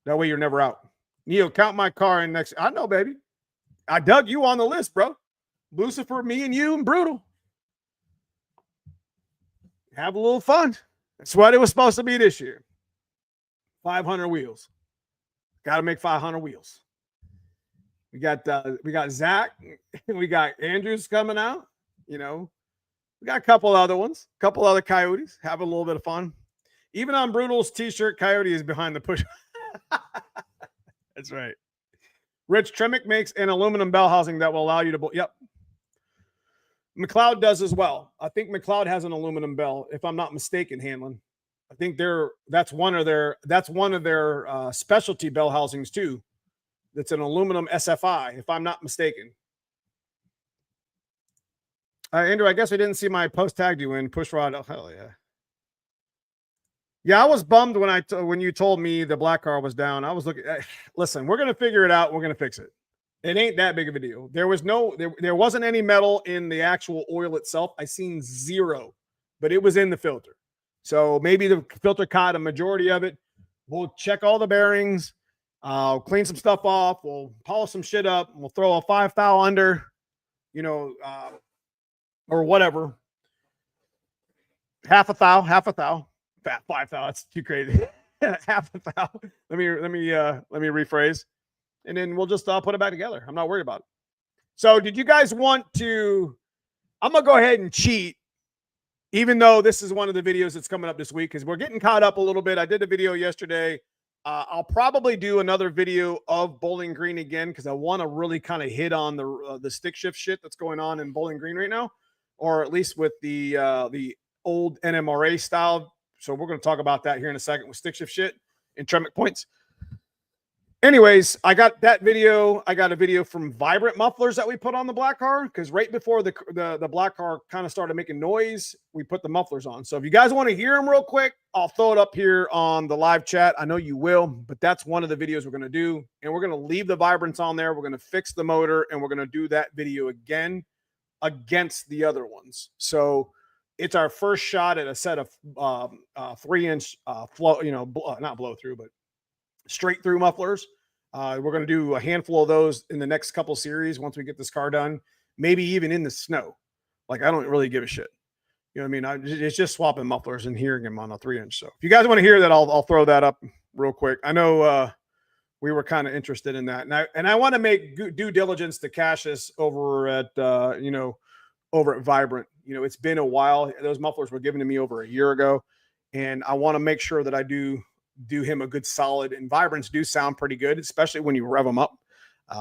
That way you're never out. Neo, count my car in next. I know, baby. I dug you on the list, bro. Lucifer, me and you, and Brutal. Have a little fun. That's what it was supposed to be this year. 500 wheels. Got to make 500 wheels. We got Zach. We got Andrews coming out. You know, we got a couple other ones, a couple other Coyotes. Have a little bit of fun. Even on Brutal's t-shirt, Coyote is behind the push. That's right. Rich Tremmick makes an aluminum bell housing that will allow you to. Yep. McLeod does as well. I think McLeod has an aluminum bell, if I'm not mistaken, Hanlon. I think that's one of their specialty bell housings too. That's an aluminum SFI, if I'm not mistaken. Andrew, I guess I didn't see my post tagged you in Pushrod. Oh, hell yeah. Yeah, I was bummed when you told me the black car was down. I was looking. Listen, we're gonna figure it out. We're gonna fix it. It ain't that big of a deal. There wasn't any metal in the actual oil itself. I seen zero, but it was in the filter. So maybe the filter caught a majority of it. We'll check all the bearings. I'll clean some stuff off. We'll polish some shit up. We'll throw a 5 thou under, or whatever. Half a thou. 5 thou. That's too crazy. Half a thou. Let me rephrase. And then we'll just put it back together. I'm not worried about it. So did you guys want to, I'm going to go ahead and cheat, even though this is one of the videos that's coming up this week, because we're getting caught up a little bit. I did a video yesterday. I'll probably do another video of Bowling Green again, because I want to really kind of hit on the stick shift shit that's going on in Bowling Green right now, or at least with the old NMRA style. So we're going to talk about that here in a second with stick shift shit and Tremec points. Anyways, I got that video. I got a video from Vibrant Mufflers that we put on the black car, because right before the black car kind of started making noise, we put the mufflers on. So if you guys want to hear them real quick, I'll throw it up here on the live chat. I know you will, but that's one of the videos we're going to do. And we're going to leave the vibrance on there. We're going to fix the motor, and we're going to do that video again against the other ones. So it's our first shot at a set of 3-inch flow, not blow through, but straight through mufflers. We're going to do a handful of those in the next couple series once we get this car done, maybe even in the snow. Like, I don't really give a shit. You know what I mean? It's just swapping mufflers and hearing them on a 3-inch. So if you guys want to hear that, I'll throw that up real quick. I know we were kind of interested in that. And I want to make due diligence to Cassius over at Vibrant. It's been a while. Those mufflers were given to me over a year ago, and I want to make sure that I do him a good solid. And Vibrants do sound pretty good, especially when you rev them up.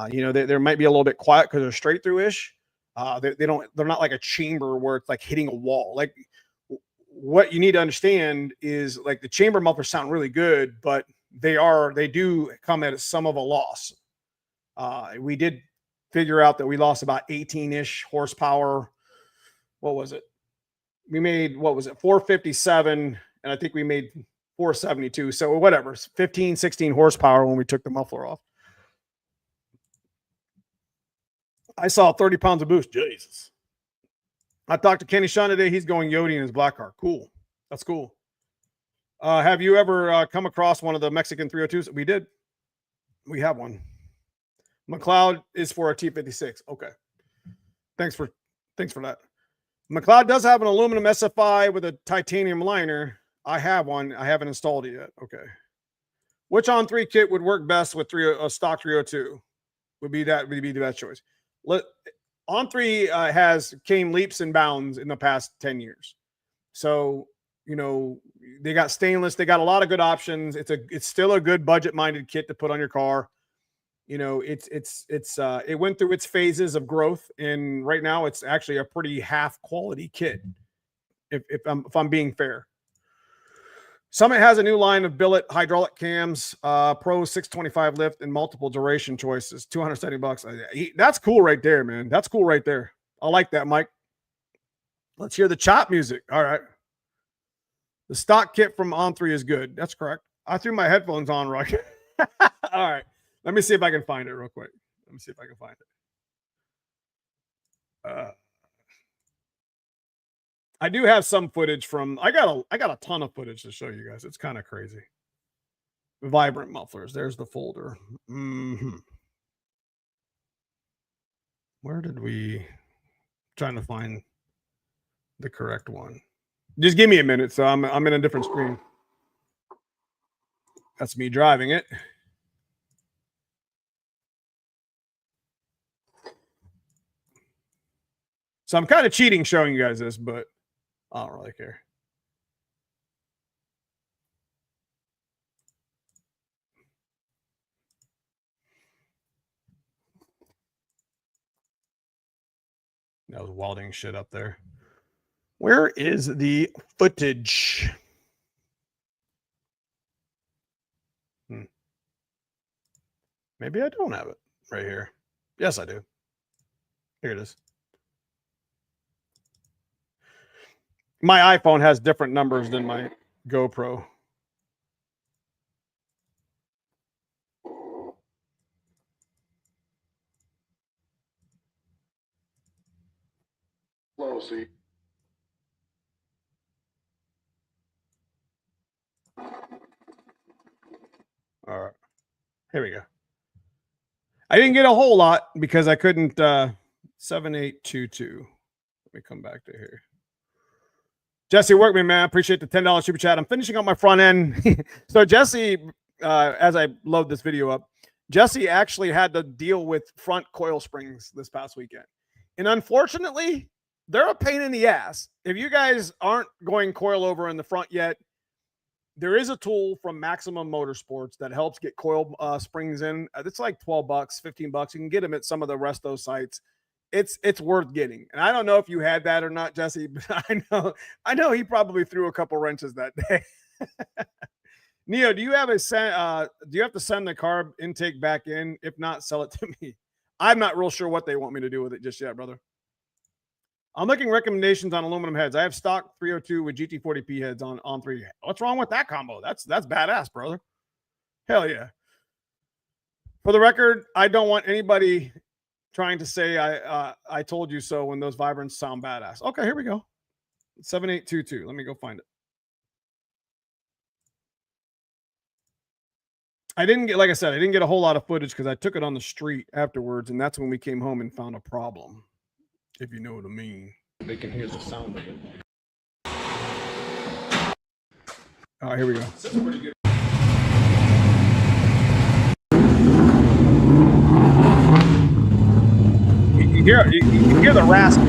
They might be a little bit quiet because they're straight through ish. They're not like a chamber where it's like hitting a wall. Like, what you need to understand is, like, the chamber mufflers sound really good, but they do come at some of a loss. We did figure out that we lost about 18-ish horsepower. What was it? We made, 457, and I think we made 472. So whatever, 15, 16 horsepower when we took the muffler off. I saw 30 pounds of boost. Jesus. I talked to Kenny Sean today. He's going YOTE in his black car. Cool. That's cool. Have you ever come across one of the Mexican 302s? We did. We have one. McLeod is for a T56. Okay. Thanks for that. McLeod does have an aluminum SFI with a titanium liner. I have one. I haven't installed it yet. Okay. Which on 3 kit would work best with stock 302? Would be the best choice. On3 came leaps and bounds in the past 10 years. So, you know, they got stainless, they got a lot of good options. It's still a good budget-minded kit to put on your car. You know, it went through its phases of growth, and right now it's actually a pretty half quality kit. If I'm being fair. Summit has a new line of billet hydraulic cams, Pro 625 lift, and multiple duration choices. $270. That's cool right there, man. That's cool right there. I like that, Mike. Let's hear the chop music. All right. The stock kit from On3 is good. That's correct. I threw my headphones on right. All right. Let me see if I can find it real quick. Let me see if I can find it. I do have some footage from, I got a ton of footage to show you guys. It's kind of crazy. Vibrant mufflers. There's the folder. Where did we, trying to find the correct one. Just give me a minute. So I'm in a different screen. That's me driving it. So I'm kind of cheating showing you guys this, but I don't really care. That was welding shit up there. Where is the footage? Maybe I don't have it right here. Yes, I do. Here it is. My iPhone has different numbers than my GoPro. See. All right. Here we go. I didn't get a whole lot because I couldn't 7822. Let me come back to here. Jesse Workman, man, appreciate the $10 super chat. I'm finishing up my front end. So Jesse, as I load this video up, Jesse actually had to deal with front coil springs this past weekend. And unfortunately, they're a pain in the ass. If you guys aren't going coil over in the front yet, there is a tool from Maximum Motorsports that helps get coil springs in. It's like $12, $15. You can get them at some of the rest of those sites. It's worth getting. And I don't know if you had that or not, Jesse, but I know he probably threw a couple wrenches that day. Neo, do you have to send the carb intake back in? If not, sell it to me. I'm not real sure what they want me to do with it just yet, brother. I'm looking recommendations on aluminum heads. I have stock 302 with GT40P heads on 3. What's wrong with that combo? That's badass, brother. Hell yeah. For the record, I don't want anybody trying to say I told you so when those vibrants sound badass. Okay, here we go. 7822. Let me go find it. I didn't get, like I said, I didn't get a whole lot of footage because I took it on the street afterwards, and that's when we came home and found a problem. If you know what I mean. They can hear the sound of it. All right, here we go. This is pretty good. You can hear the rasp.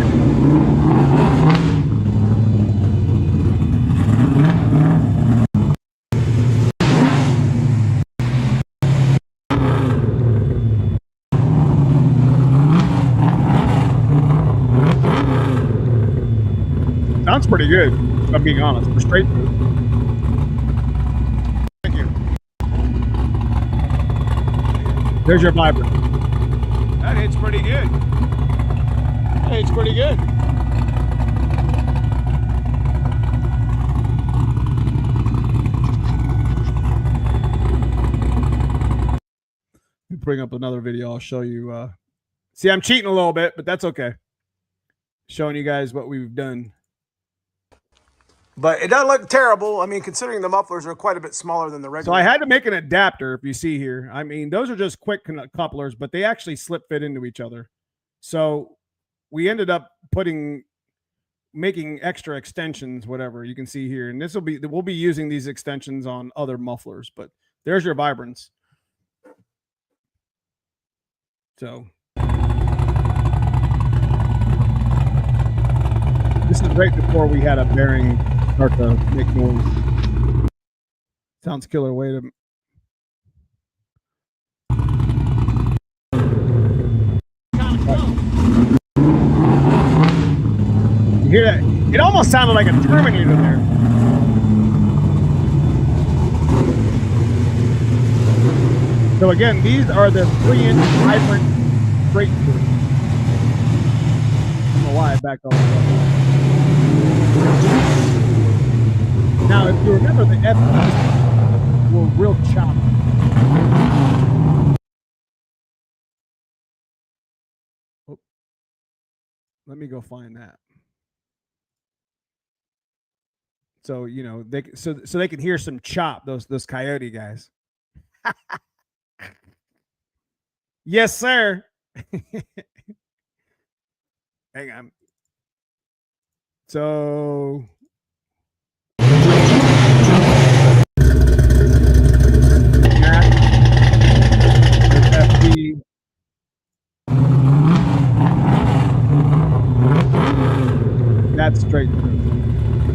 Sounds pretty good, if I'm being honest. We're straight through. Thank you. There's your vibrant. That hits pretty good. That hits pretty good. Let me bring up another video. I'll show you. See, I'm cheating a little bit, but that's okay. Showing you guys what we've done. But it doesn't look terrible. I mean, considering the mufflers are quite a bit smaller than the regular. So I had to make an adapter, if you see here. I mean, those are just quick couplers, but they actually slip fit into each other. So we ended up making extra extensions, whatever you can see here. And we'll be using these extensions on other mufflers, but there's your vibrance. So This is right before we had a bearing start to make noise. Sounds killer. Wait a minute. You hear that? It almost sounded like a Terminator there. So again, these are the 3-inch vibrant straight through. I don't know why I backed all the way. Now, if you remember, the FDs were real choppy. Oh, let me go find that. So you know they so they can hear some chop. Those Coyote guys. Yes, sir. Hang on. So FD. That's straight through.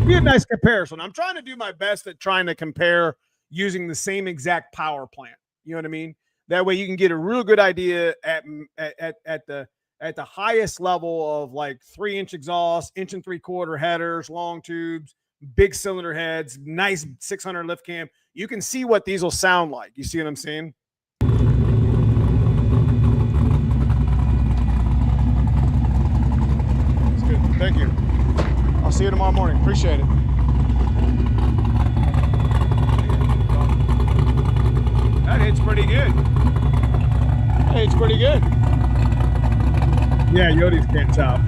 Be a nice comparison. I'm trying to do my best at trying to compare using the same exact power plant. You know what I mean? That way you can get a real good idea at the highest level of like 3-inch exhaust, 1 3/4 headers, long tubes, big cylinder heads, nice 600 lift cam. You can see what these will sound like. You see what I'm saying? That's good. Thank you. I'll see you tomorrow morning. Appreciate it. That hits pretty good. That hits pretty good. Yeah, Yotes can't chop.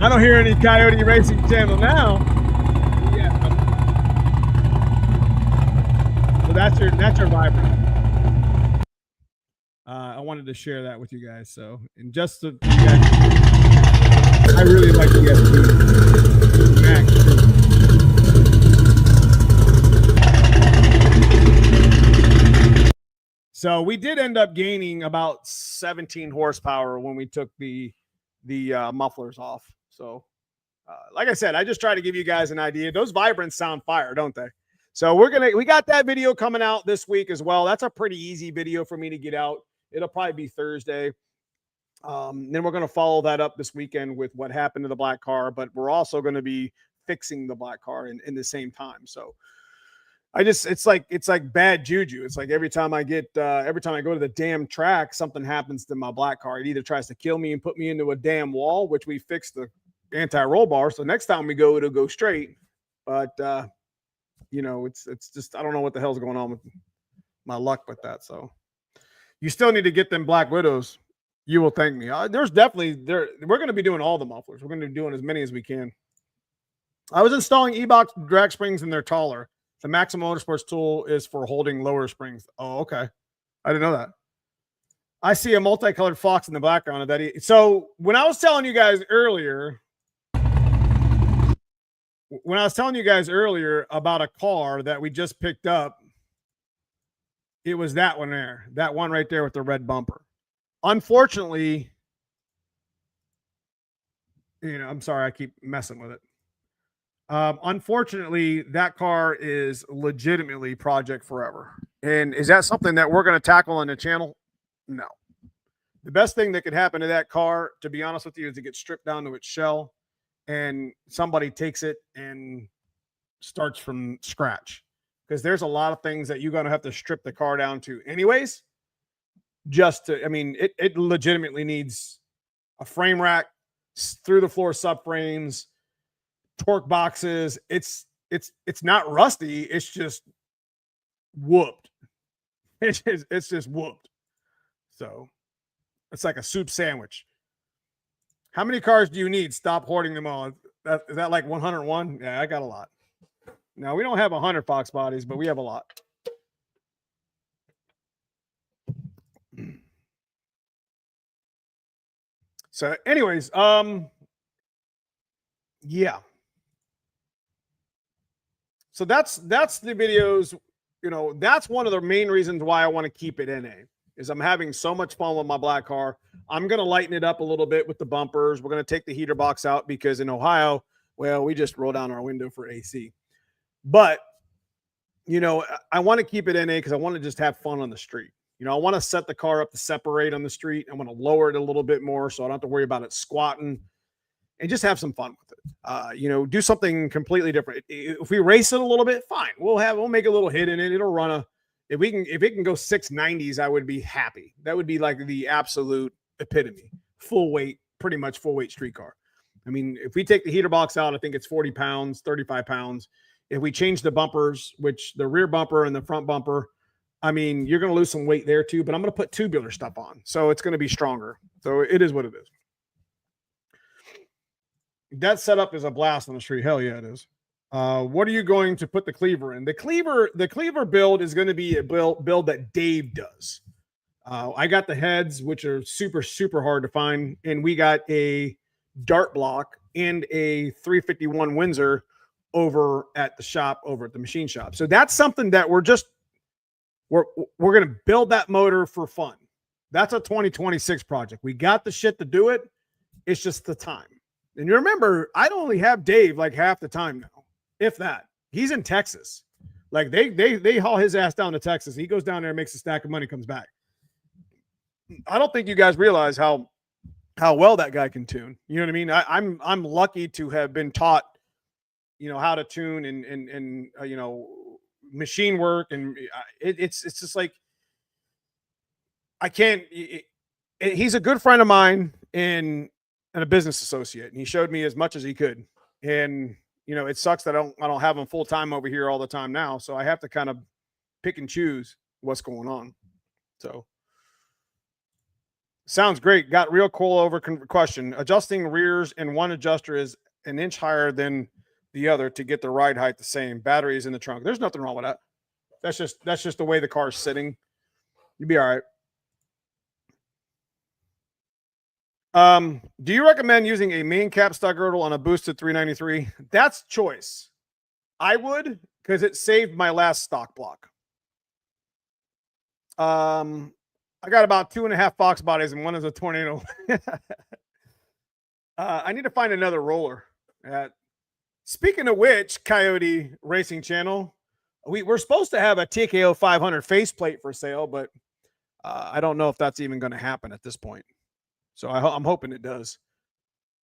I don't hear any Coyote Racing Channel now. Yeah. So that's your vibrant. I wanted to share that with you guys. So, and just to, I really like the FD Max. So we did end up gaining about 17 horsepower when we took the mufflers off. So, like I said, I just try to give you guys an idea. Those vibrants sound fire, don't they? So we got that video coming out this week as well. That's a pretty easy video for me to get out. It'll probably be Thursday. Then we're going to follow that up this weekend with what happened to the black car, but we're also going to be fixing the black car in the same time. So it's like bad juju. It's like every time I go to the damn track, something happens to my black car. It either tries to kill me and put me into a damn wall, which we fixed the anti-roll bar. So next time we go, it'll go straight. But you know, it's just, I don't know what the hell's going on with my luck with that. So you still need to get them Black Widows. You will thank me. There's definitely we're going to be doing all the mufflers. We're going to be doing as many as we can. I was installing E-box drag springs and they're taller. The Maximum Motorsports tool is for holding lower springs. Oh, okay. I didn't know that. I see a multicolored fox in the background of that. So when I was telling you guys earlier about a car that we just picked up, it was that one there, that one right there with the red bumper. Unfortunately, you know, I'm sorry, I keep messing with it. Unfortunately, that car is legitimately Project Forever. And is that something that we're going to tackle on the channel? No. The best thing that could happen to that car, to be honest with you, is to get stripped down to its shell and somebody takes it and starts from scratch. Because there's a lot of things that you're going to have to strip the car down to anyways. I mean, it legitimately needs a frame rack, through the floor subframes, torque boxes. It's not rusty. It's just whooped. It's just whooped. So it's like a soup sandwich. How many cars do you need? Stop hoarding them all. Is that like 101? Yeah, I got a lot. Now we don't have 100 Fox bodies, but we have a lot. So anyways, yeah. So that's the videos, you know, that's one of the main reasons why I want to keep it NA. is I'm having so much fun with my black car. I'm going to lighten it up a little bit with the bumpers. We're going to take the heater box out because in Ohio, well, we just roll down our window for AC. But, you know, I want to keep it NA because I want to just have fun on the street. You know, I want to set the car up to separate on the street. I want to lower it a little bit more so I don't have to worry about it squatting and just have some fun with it. You know, do something completely different. If we race it a little bit, fine. We'll make a little hit in it. It'll run if it can go 690s, I would be happy. That would be like the absolute epitome. Full weight, pretty much full weight street car. I mean, if we take the heater box out, I think it's 40 pounds, 35 pounds. If we change the bumpers, which the rear bumper and the front bumper, I mean, you're going to lose some weight there too, but I'm going to put tubular stuff on. So it's going to be stronger. So it is what it is. That setup is a blast on the street. Hell yeah, it is. What are you going to put the cleaver in? The cleaver build is going to be a build that Dave does. I got the heads, which are super, super hard to find. And we got a dart block and a 351 Windsor over at the shop, over at the machine shop. So that's something that we're going to build that motor for fun. That's a 2026 project. We got the shit to do it. It's just the time. And you remember, I only have Dave like half the time now, if that. He's in Texas. Like they haul his ass down to Texas. He goes down there, makes a stack of money, comes back. I don't think you guys realize how well that guy can tune. You know what I mean? I'm lucky to have been taught, you know, how to tune and you know, machine work, and it's just like I can't. He's a good friend of mine and a business associate, and he showed me as much as he could. And you know, it sucks that I don't have him full time over here all the time now, so I have to kind of pick and choose what's going on. So sounds great. Got real cool over question. Adjusting rears and one adjuster is an inch higher than the other to get the ride height the same. Batteries in the trunk. There's nothing wrong with that. That's just the way the car's sitting. You'll be all right. Do you recommend using a main cap stud girdle on a boosted 393? That's choice. I would, because it saved my last stock block. I got about 2.5 fox bodies and one is a tornado. I need to find another roller. Speaking of which, Coyote Racing Channel, we're supposed to have a TKO 500 faceplate for sale, but I don't know if that's even going to happen at this point. So I'm hoping it does.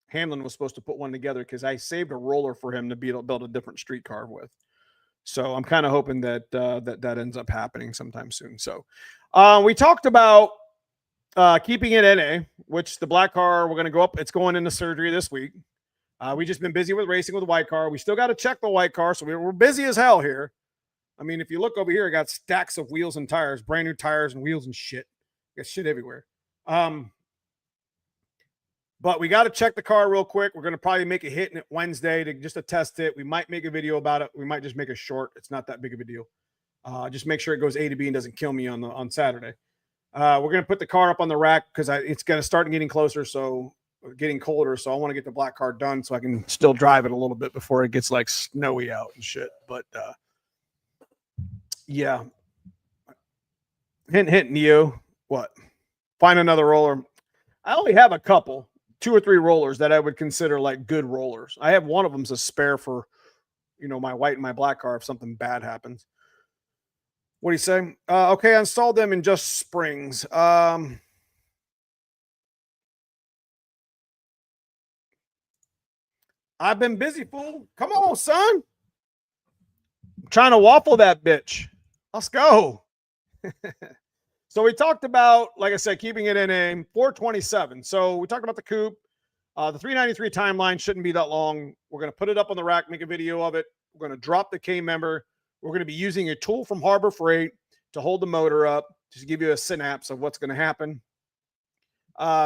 Hamlin was supposed to put one together because I saved a roller for him to be able to build a different street car with. So I'm kind of hoping that that ends up happening sometime soon. So we talked about keeping it NA, which the black car, we're going to go up. It's going into surgery this week. We just been busy with racing with the white car. We still got to check the white car. So we're busy as hell here. I mean, if you look over here, I got stacks of wheels and tires, brand new tires and wheels and shit. Got shit everywhere. But we got to check the car real quick. We're going to probably make a hit in it Wednesday to test it. We might make a video about it. We might just make a short. It's not that big of a deal. Just make sure it goes A to B and doesn't kill me on Saturday. We're going to put the car up on the rack because it's going to start getting closer. So getting colder. So I want to get the black car done so I can still drive it a little bit before it gets like snowy out and shit. But yeah. Hint, Neo. What? Find another roller. I only have a couple. 2 or 3 rollers that I would consider like good rollers. I have one of them's a spare for, you know, my white and my black car if something bad happens. What do you say? Okay, I installed them in just springs. I've been busy, fool. Come on, son. I'm trying to waffle that bitch. Let's go. So we talked about, like I said, keeping it in a 427. So we talked about the coupe. The 393 timeline shouldn't be that long. We're going to put it up on the rack, make a video of it. We're going to drop the K member. We're going to be using a tool from Harbor Freight to hold the motor up, just to give you a synapse of what's going to happen.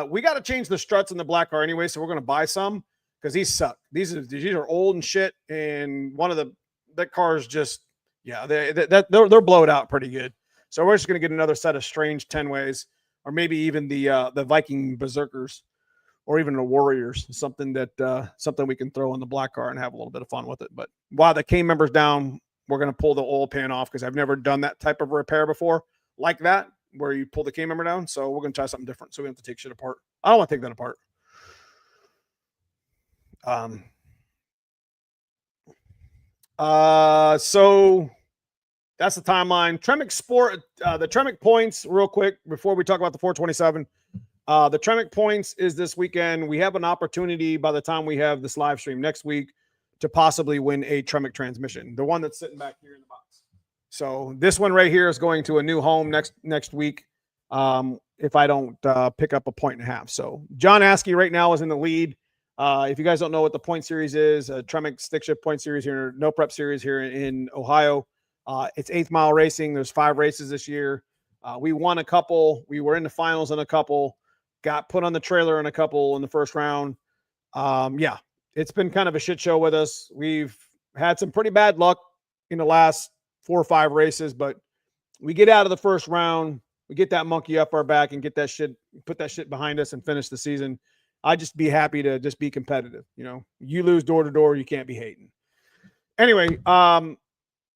We got to change the struts in the black car anyway, so we're going to buy some because these suck. These are old and shit, and that car's just, yeah, they're blowed out pretty good. So we're just going to get another set of strange 10 ways, or maybe even the Viking Berserkers, or even the Warriors, something we can throw on the black car and have a little bit of fun with it. But while the K member's down, we're going to pull the oil pan off because I've never done that type of repair before like that. where you pull the K member down. So we're going to try something different. So we have to take shit apart. I don't want to take that apart. So that's the timeline. Tremec Sport, the Tremec points, real quick, before we talk about the 427. The Tremec points is this weekend. We have an opportunity by the time we have this live stream next week to possibly win a Tremec transmission, the one that's sitting back here in the box. So this one right here is going to a new home next week. If I don't pick up a 1.5. So John Askey right now is in the lead. If you guys don't know what the point series is, a Tremec stick shift point series here, no prep series here in Ohio. It's 8th mile racing. There's 5 races this year. We won a couple. We were in the finals in a couple. Got put on the trailer in a couple in the first round. Yeah, it's been kind of a shit show with us. We've had some pretty bad luck in the last 4 or 5 races, but we get out of the first round. We get that monkey up our back and get that shit, put that shit behind us and finish the season. I'd just be happy to just be competitive. You know, you lose door to door, you can't be hating. Anyway, I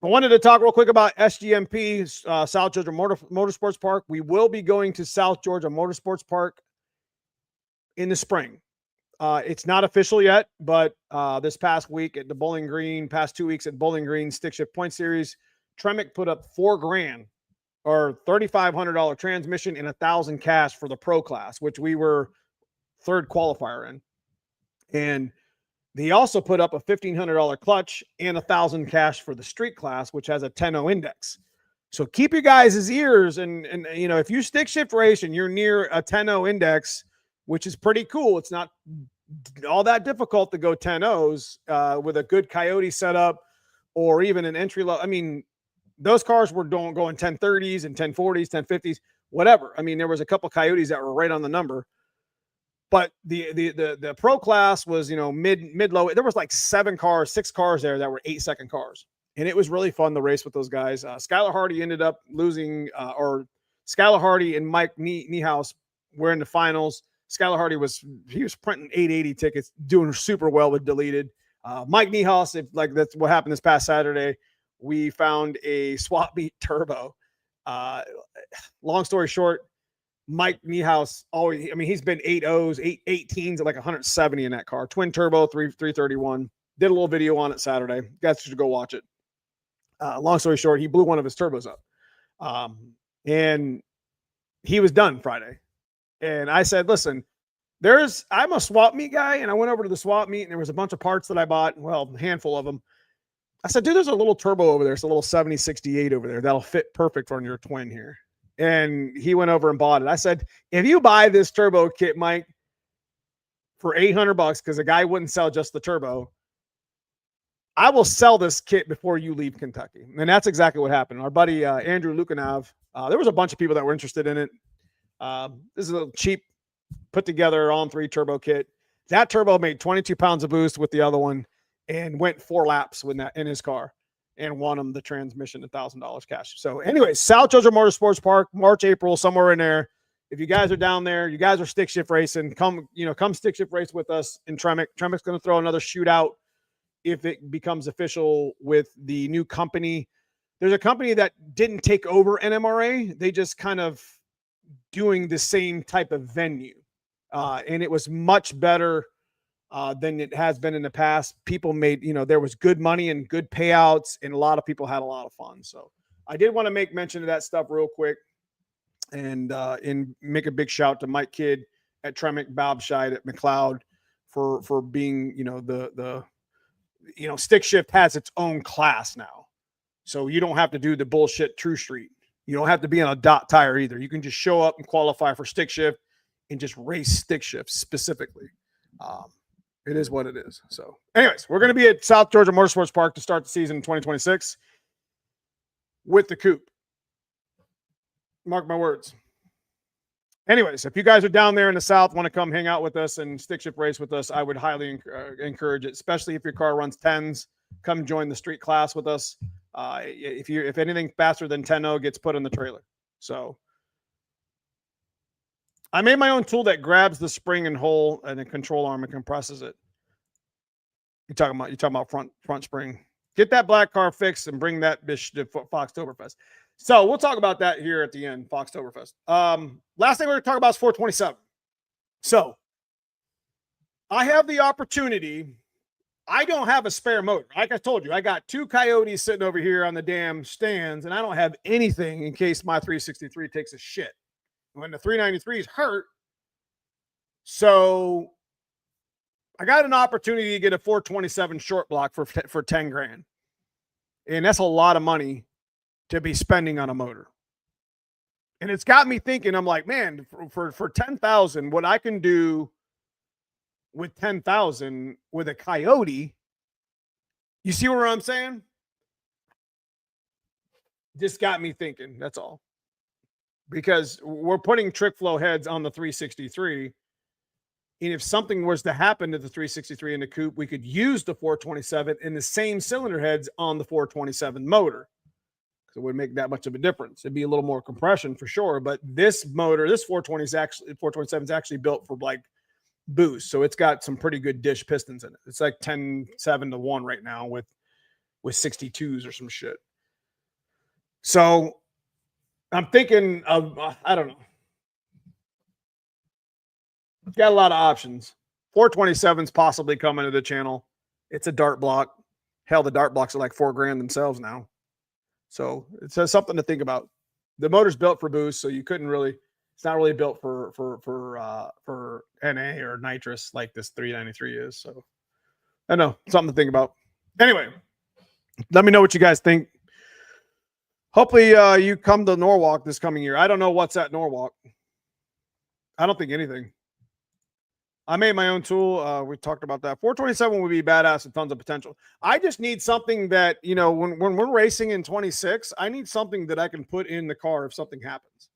wanted to talk real quick about SGMP, South Georgia Motorsports Park. We will be going to South Georgia Motorsports Park in the spring. It's not official yet, but this past week at the Bowling Green, past 2 weeks at Bowling Green Stick Shift Point Series, Tremec put up $4,000 or $3,500 transmission and $1,000 cash for the pro class, which we were 3rd qualifier in. And they also put up a $1,500 clutch and $1,000 cash for the street class, which has a 10.0 index. So keep your guys' ears. And you know, if you stick shift race and you're near a 10.0 index, which is pretty cool, it's not all that difficult to go 10.0s with a good Coyote setup or even an entry level. I mean, those cars were going 1030s and 1040s, 1050s, whatever. I mean, there was a couple Coyotes that were right on the number. But the pro class was, you know, mid low. There was like 6 cars there that were 8-second cars, and it was really fun to race with those guys. Skylar Hardy ended up losing, or Skylar Hardy and Mike Niehaus were in the finals. Skylar Hardy was printing 880 tickets, doing super well with deleted. Mike Niehaus, that's what happened this past Saturday. We found a swap meet turbo. Long story short, Mike Niehaus always, I mean, he's been 8.0s, 8.18s at like 170 in that car. Twin turbo, 331. Did a little video on it Saturday. You guys should go watch it. Long story short, he blew one of his turbos up. And he was done Friday. And I said, listen, I'm a swap meet guy. And I went over to the swap meet and there was a bunch of parts that I bought. Well, a handful of them. I said, dude, there's a little turbo over there. It's a little 7068 over there. That'll fit perfect on your twin here. And he went over and bought it. I said, if you buy this turbo kit, Mike, for $800, because the guy wouldn't sell just the turbo, I will sell this kit before you leave Kentucky. And that's exactly what happened. Our buddy, Andrew Lukanov, there was a bunch of people that were interested in it. This is a little cheap, put together on-3 turbo kit. That turbo made 22 pounds of boost with the other one and went 4 laps with that in his car and won him the transmission, $1,000 cash. So anyway, South Georgia Motorsports Park, March, April, somewhere in there. If you guys are down there, you guys are stick shift racing, come stick shift race with us in Tremec. Tremec's going to throw another shootout if it becomes official with the new company. There's a company that didn't take over NMRA. They just kind of doing the same type of venue. And it was much better than it has been in the past. People made, there was good money and good payouts, and a lot of people had a lot of fun. So I did want to make mention of that stuff real quick and make a big shout to Mike Kidd at Tremec, Bob Scheid at McLeod for being, the stick shift has its own class now. So you don't have to do the bullshit True Street. You don't have to be on a dot tire either. You can just show up and qualify for stick shift and just race stick shift specifically. It is what it is. So anyways, we're going to be at South Georgia Motorsports Park to start the season in 2026 with the coupe. Mark my words. Anyways, if you guys are down there in the South, want to come hang out with us and stick shift race with us, I would highly encourage it, especially if your car runs 10s. Come join the street class with us. If anything faster than 10.0 gets put in the trailer. So I made my own tool that grabs the spring and hole and the control arm and compresses it. You're talking about front spring. Get that black car fixed and bring that bitch to Foxtoberfest. So we'll talk about that here at the end, Foxtoberfest. Last thing we're going to talk about is 427. So I have the opportunity. I don't have a spare motor. Like I told you, I got 2 Coyotes sitting over here on the damn stands, and I don't have anything in case my 363 takes a shit when the 393 is hurt. So I got an opportunity to get a 427 short block for 10 grand. And that's a lot of money to be spending on a motor. And it's got me thinking, I'm like, man, for 10,000, what I can do with 10,000 with a Coyote, you see what I'm saying? Just got me thinking, that's all. Because we're putting trick flow heads on the 363. And if something was to happen to the 363 in the coupe, we could use the 427 in the same cylinder heads on the 427 motor. So it wouldn't make that much of a difference. It'd be a little more compression for sure. But this motor, this 427 is actually built for like boost. So it's got some pretty good dish pistons in it. It's like 10-7-1 right now with 62s or some shit. So I'm thinking of, I don't know. Got a lot of options. 427's possibly coming to the channel. It's a dart block. Hell, the dart blocks are like $4 grand themselves now. So it's something to think about. The motor's built for boost, so you couldn't really. It's not really built for NA or nitrous like this 393 is. So I don't know, something to think about. Anyway, let me know what you guys think. Hopefully you come to Norwalk this coming year. I don't know what's at Norwalk. I don't think anything. I made my own tool. We talked about that. 427 would be badass and tons of potential. I just need something that, you know, when we're racing in 26, I need something that I can put in the car if something happens.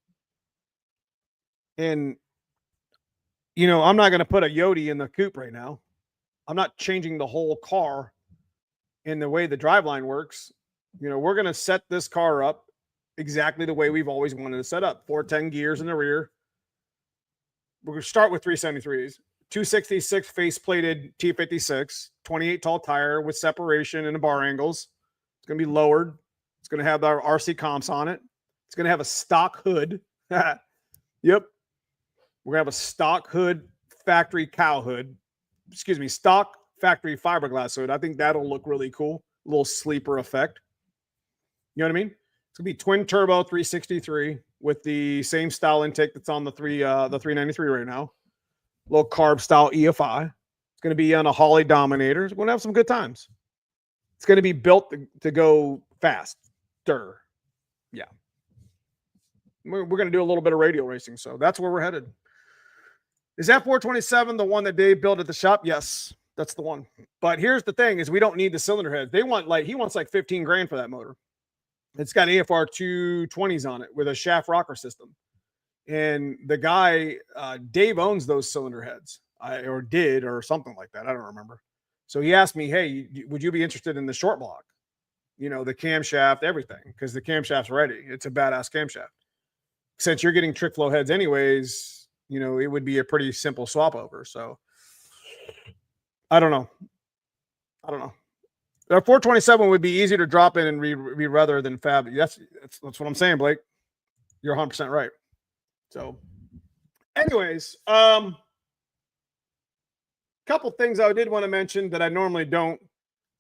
And, you know, I'm not going to put a YOTE in the coupe right now. I'm not changing the whole car in the way the driveline works. You know, we're going to set this car up exactly the way we've always wanted to set up. 410 gears in the rear. We're going to start with 373s. 266 face-plated T56, 28 tall tire with separation and bar angles. It's going to be lowered. It's going to have our RC comps on it. It's going to have a stock hood. Yep. We're going to have a stock hood, factory cow hood. Excuse me, stock factory fiberglass hood. I think that'll look really cool. A little sleeper effect. You know what I mean? It's going to be twin turbo 363 with the same style intake that's on the 393 right now. Low carb style EFI. It's going to be on a Holly Dominator. We're going to have some good times. It's going to be built to go fast. Yeah. We're going to do a little bit of radial racing. So that's where we're headed. Is that 427 the one that Dave built at the shop? Yes, that's the one. But here's the thing is we don't need the cylinder heads. He wants like 15 grand for that motor. It's got AFR 220s on it with a shaft rocker system. And the guy, Dave owns those cylinder heads, or something like that. I don't remember. So he asked me, hey, would you be interested in the short block? You know, the camshaft, everything, because the camshaft's ready. It's a badass camshaft. Since you're getting trick flow heads anyways, you know, it would be a pretty simple swap over. So I don't know. The 427 would be easy to drop in and be rather than fab. That's what I'm saying, Blake. You're 100% right. So, anyways, couple things I did want to mention that I normally don't.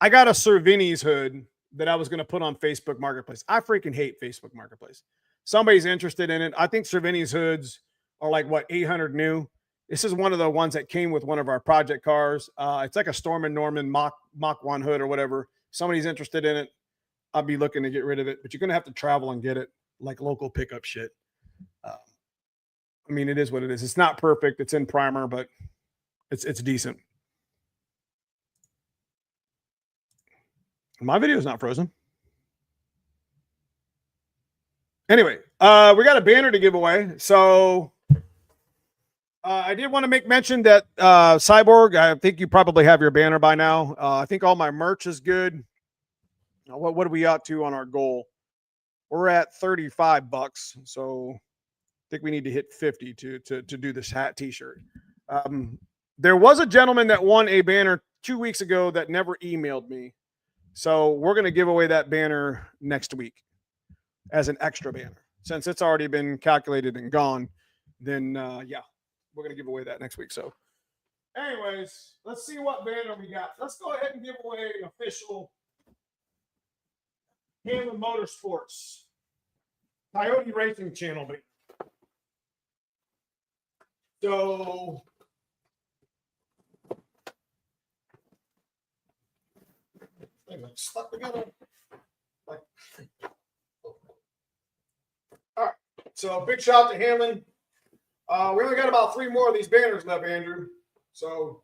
I got a Cervini's hood that I was going to put on Facebook Marketplace. I freaking hate Facebook Marketplace. Somebody's interested in it. I think Cervini's hoods are like, what, 800 new? This is one of the ones that came with one of our project cars. It's like a Storm and Norman Mach 1 hood or whatever. Somebody's interested in it. I'll be looking to get rid of it, but you're going to have to travel and get it, like local pickup shit. I mean, it is what it is. It's not perfect. It's in primer, but it's decent. My video is not frozen. Anyway, we got a banner to give away. So I did want to make mention that Cyborg, I think you probably have your banner by now. I think all my merch is good. What are we up to on our goal? We're at $35. So I think we need to hit 50 to do this hat t-shirt. There was a gentleman that won a banner 2 weeks ago that never emailed me. So we're going to give away that banner next week as an extra banner. Since it's already been calculated and gone, then yeah, we're going to give away that next week. So anyways, let's see what banner we got. Let's go ahead and give away an official Hamlin Motorsports Coyote Racing Channel banner. So stuck together. All right. So big shout out to Hamlin. We only got about 3 more of these banners left, Andrew. So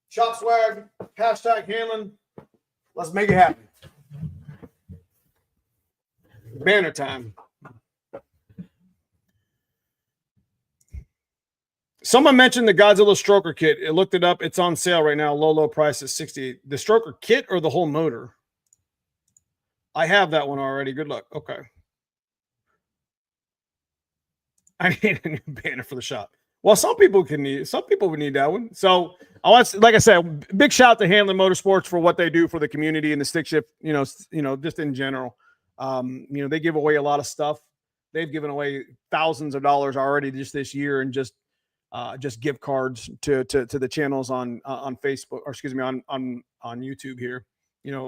shop swag, hashtag Hamlin. Let's make it happen. Banner time. Someone mentioned the Godzilla stroker kit. It looked it up. It's on sale right now. Low price is $68. The stroker kit or the whole motor? I have that one already. Good luck. Okay. I need a new banner for the shop. Well, some people would need that one. So like I said, big shout out to Hamlin Motorsports for what they do for the community and the stick shift, just in general. They give away a lot of stuff. They've given away thousands of dollars already just this year, and just gift cards to the channels on Facebook, or excuse me, on YouTube here,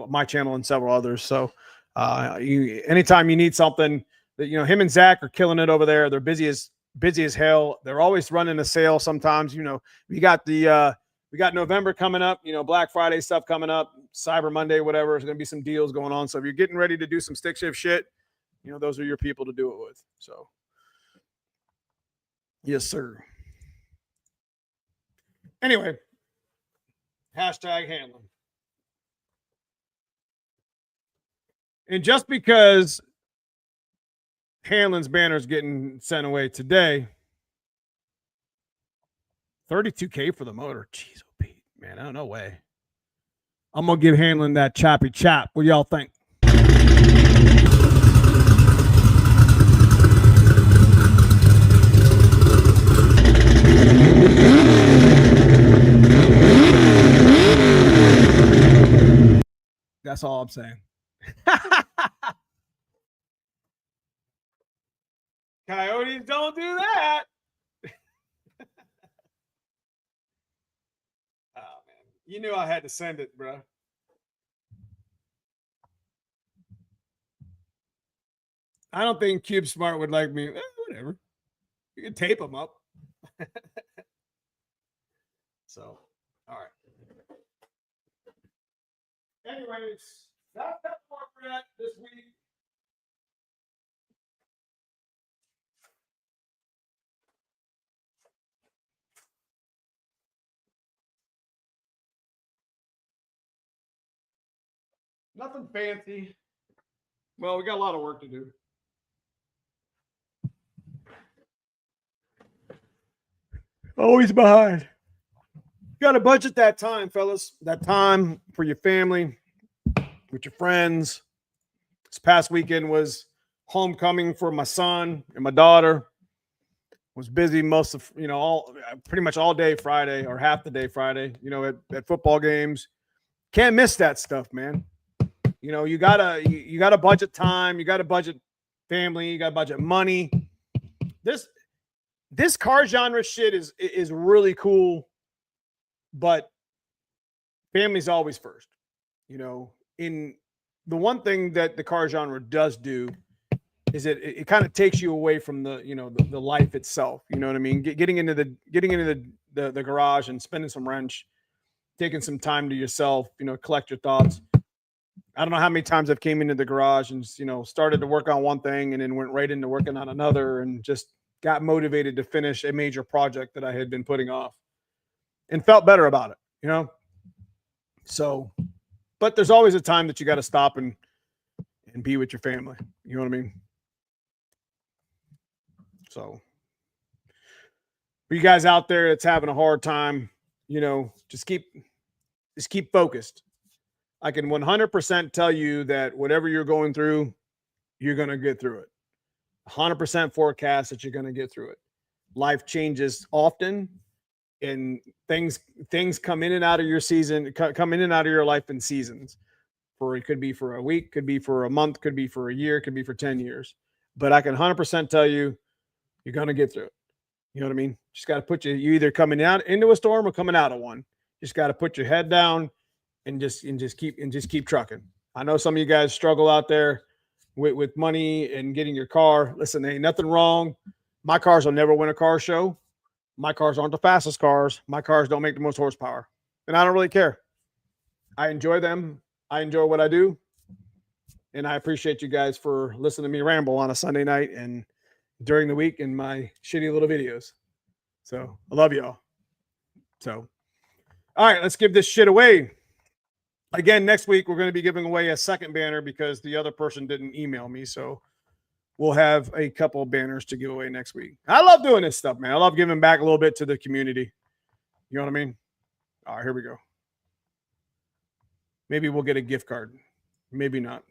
my channel and several others. So anytime you need something, that him and Zach are killing it over there. They're busy as hell. They're always running a sale. Sometimes, we got November coming up, Black Friday stuff coming up, Cyber Monday, whatever. There's going to be some deals going on. So if you're getting ready to do some stick shift shit, those are your people to do it with. So yes, sir. Anyway, hashtag Hamlin. And just because Hamlin's banner is getting sent away today, $32K for the motor. Jeez, oh Pete, man, no way. I'm gonna give Hamlin that choppy chop. What do y'all think? That's all I'm saying. Coyotes don't do that. Oh, man. You knew I had to send it, bro. I don't think Cube Smart would like me. Whatever. You can tape them up. So, all right. Anyways, that's what we're at this week. Nothing fancy. Well, we got a lot of work to do. Always behind. Got to budget that time, fellas. That time for your family, with your friends. This past weekend was homecoming for my son and my daughter. Was busy most of, pretty much all day Friday, or half the day Friday, at football games. Can't miss that stuff, man. You gotta budget time, you gotta budget family, you gotta budget money. This car genre shit is really cool, but family's always first. In the one thing that the car genre does do is it kind of takes you away from the life itself. You know what I mean? Getting into the garage and spending some wrench, taking some time to yourself, collect your thoughts. I don't know how many times I've came into the garage and, started to work on one thing and then went right into working on another and just got motivated to finish a major project that I had been putting off and felt better about it, So, but there's always a time that you got to stop and be with your family. You know what I mean? So for you guys out there that's having a hard time, just keep focused. I can 100% tell you that whatever you're going through, you're going to get through it. 100% forecast that you're going to get through it. Life changes often, and things come in and out of your season, come in and out of your life in seasons. it could be for a week, could be for a month, could be for a year, could be for 10 years. But I can 100% tell you, you're going to get through it. You know what I mean? Just got to put you either coming out into a storm or coming out of one. Just got to put your head down and just keep trucking. I know some of you guys struggle out there with money and getting your car. Listen, there ain't nothing wrong. My cars will never win a car show. My cars aren't the fastest cars. My cars don't make the most horsepower. And I don't really care. I enjoy them. I enjoy what I do. And I appreciate you guys for listening to me ramble on a Sunday night and during the week in my shitty little videos. So I love y'all. So, all right, let's give this shit away. Again, next week, we're going to be giving away a second banner because the other person didn't email me. So we'll have a couple of banners to give away next week. I love doing this stuff, man. I love giving back a little bit to the community. You know what I mean? All right, here we go. Maybe we'll get a gift card. Maybe not.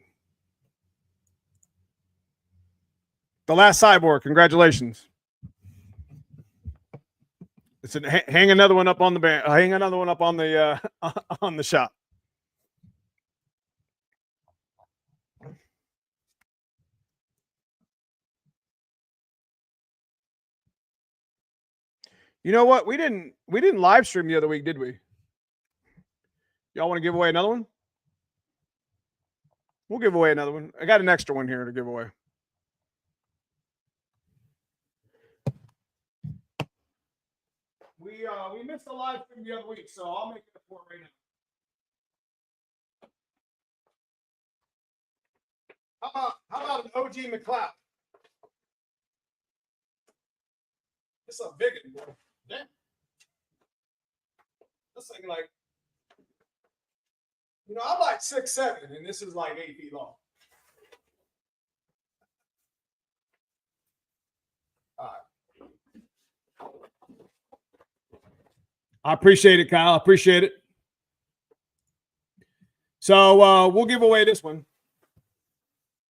The Last Cyborg, congratulations. It's hang another one up on the band. Hang another one up on the shop. You know what? We didn't live stream the other week, did we? Y'all want to give away another one? We'll give away another one. I got an extra one here to give away. We missed the live stream the other week, so I'll make it for right now. How about an OG McLeod? It's a big one, bro. Damn. This thing like, you know, I'm like 6'7", and this is like 8 feet long. All right. I appreciate it, Kyle. I appreciate it. So we'll give away this one.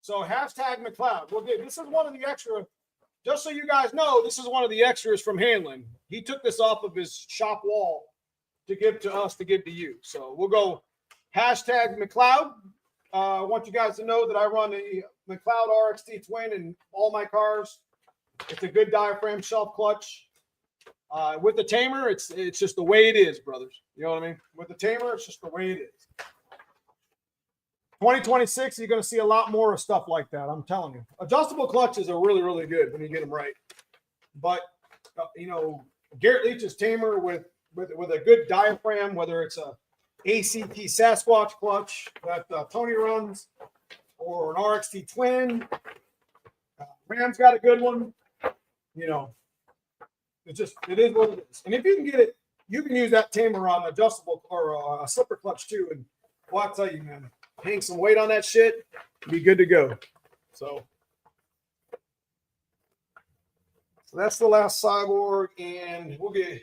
So hashtag McLeod. We'll give. This is one of the extra. Just so you guys know, this is one of the extras from Hanlon. He took this off of his shop wall to give to us, to give to you. So we'll go hashtag McLeod. I want you guys to know that I run a McLeod RXT twin in all my cars. It's a good diaphragm shelf clutch. With the Tamer, it's just the way it is, brothers. You know what I mean? With the Tamer, it's just the way it is. 2026, you're going to see a lot more of stuff like that. I'm telling you. Adjustable clutches are really, really good when you get them right. But, you know, Garrett Leach's Tamer with a good diaphragm, whether it's a ACT Sasquatch clutch that Tony runs or an RXT twin. Ram's got a good one. You know, it is what it is. And if you can get it, you can use that Tamer on adjustable or a slipper clutch too. And well, I'll tell you, man, hang some weight on that shit, be good to go. So that's the Last Cyborg, and we'll get.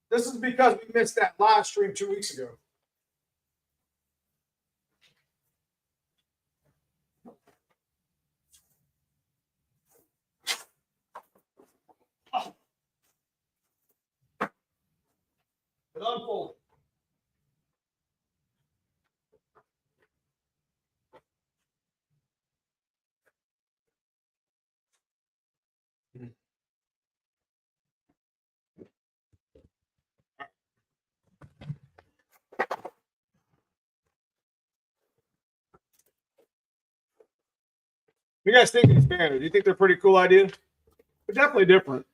This is because we missed that live stream 2 weeks ago. Oh. It unfolded. You guys think of these banners? Do you think they're a pretty cool idea? They're definitely different.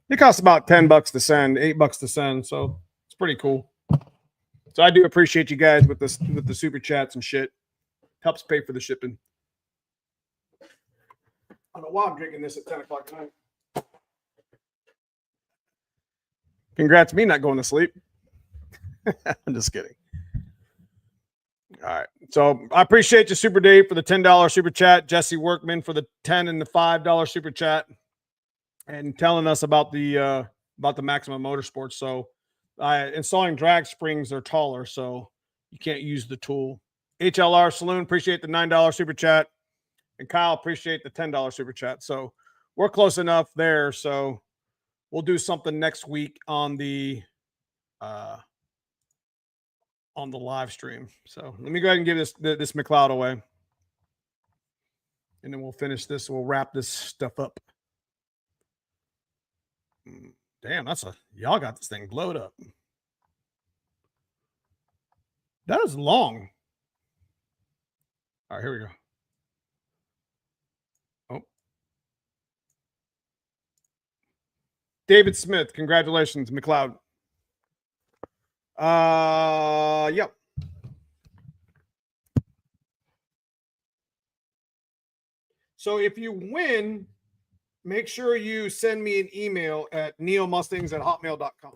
It costs about $10 to send, $8 to send, so it's pretty cool. So I do appreciate you guys with the super chats and shit. Helps pay for the shipping. I don't know why I'm drinking this at 10 o'clock at night. Congrats me not going to sleep. I'm just kidding. All right. So I appreciate you, Super Dave, for the $10 super chat. Jesse Workman for the $10 and the $5 super chat, and telling us about the Maximum Motorsports. So installing drag springs are taller, so you can't use the tool. HLR Saloon, appreciate the $9 super chat. And Kyle, appreciate the $10 super chat. So we're close enough there. So we'll do something next week on the on the live stream. So let me go ahead and give this McLeod away. And then we'll finish this. We'll wrap this stuff up. Damn, y'all got this thing blowed up. That is long. All right, here we go. Oh. David Smith, congratulations, McLeod. Yep. So if you win, make sure you send me an email at neomustangs@hotmail.com.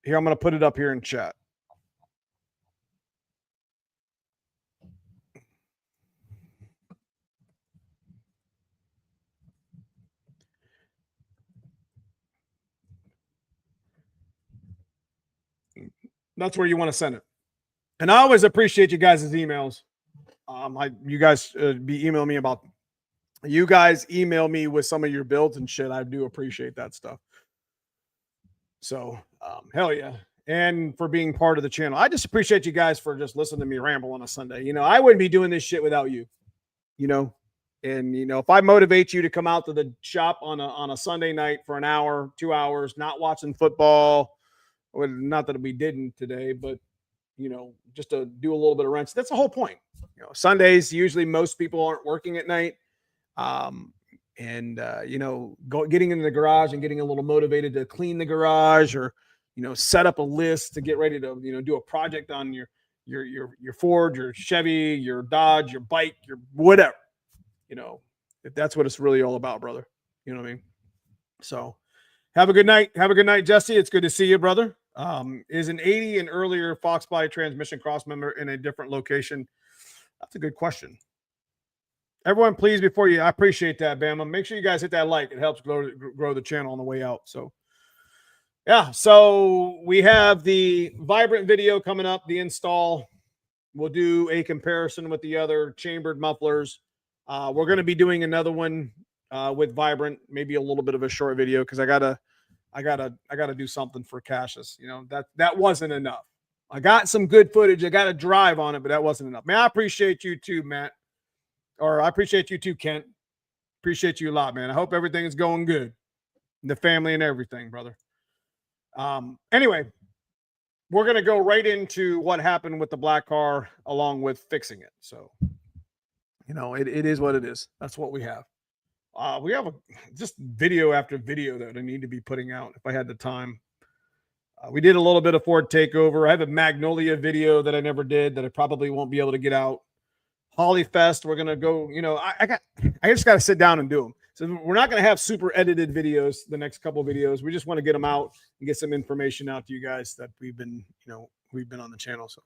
Here, I'm going to put it up here in chat. That's where you want to send it. And I always appreciate you guys' emails. You guys be emailing me about, you guys email me with some of your builds and shit. I do appreciate that stuff. So, hell yeah. And for being part of the channel. I just appreciate you guys for just listening to me ramble on a Sunday. You know, I wouldn't be doing this shit without you, you know, and, you know, if I motivate you to come out to the shop on a Sunday night for an hour, 2 hours, not watching football, well, not that we didn't today, but, you know, just to do a little bit of wrench. That's the whole point. You know, Sundays, usually most people aren't working at night. You know, getting into the garage and getting a little motivated to clean the garage, or, you know, set up a list to get ready to, you know, do a project on your Ford, your Chevy, your Dodge, your bike, your whatever, you know, if that's what it's really all about, brother. You know what I mean? So have a good night. Have a good night, Jesse. It's good to see you, brother. Is an 80 and earlier foxbody transmission cross member in a different location? That's a good question. Everyone, please, before you, I appreciate that, Bama. Make sure you guys hit that like. It helps grow the channel on the way out. So, yeah. So we have the Vibrant video coming up, the install. We'll do a comparison with the other chambered mufflers. We're going to be doing another one with Vibrant, maybe a little bit of a short video, because I gotta do something for Cassius. You know, that wasn't enough. I got some good footage. I got a drive on it, but that wasn't enough. Man, I appreciate you too, Matt. Or I appreciate you too, Kent. Appreciate you a lot, man. I hope everything is going good. The family and everything, brother. Anyway, we're going to go right into what happened with the black car along with fixing it. So, you know, it is what it is. That's what we have. We have just video after video that I need to be putting out if I had the time. We did a little bit of Ford takeover. I have a Magnolia video that I never did that I probably won't be able to get out. Holly Fest, we're gonna go. You know, I just got to sit down and do them. So we're not gonna have super edited videos the next couple of videos. We just want to get them out and get some information out to you guys that we've been on the channel. So,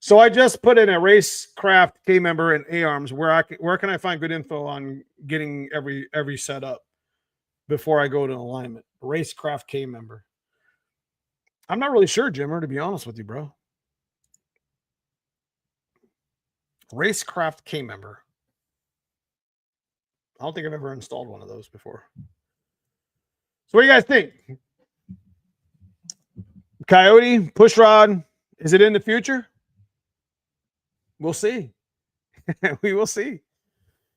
so I just put in a Racecraft K member and A-arms. Where can I find good info on getting every set up before I go to alignment? Racecraft K member. I'm not really sure, Jimmer, to be honest with you, bro. Racecraft K member. I don't think I've ever installed one of those before. So what do you guys think? Coyote, pushrod, is it in the future? We'll see. We will see.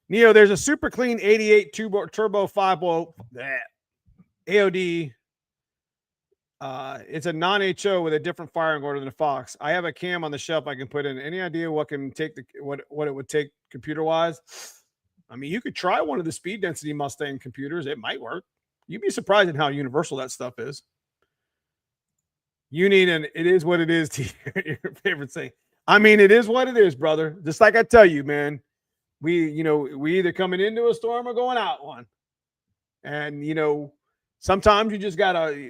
Neo, there's a super clean 88 turbo 5-volt AOD. It's a non-HO with a different firing order than a Fox. I have a cam on the shelf I can put in. Any idea what can take what it would take computer-wise? I mean, you could try one of the speed density Mustang computers. It might work. You'd be surprised at how universal that stuff is. You need it is what it is to your favorite thing. I mean, it is what it is, brother. Just like I tell you, man, we either coming into a storm or going out one. And, you know, sometimes you just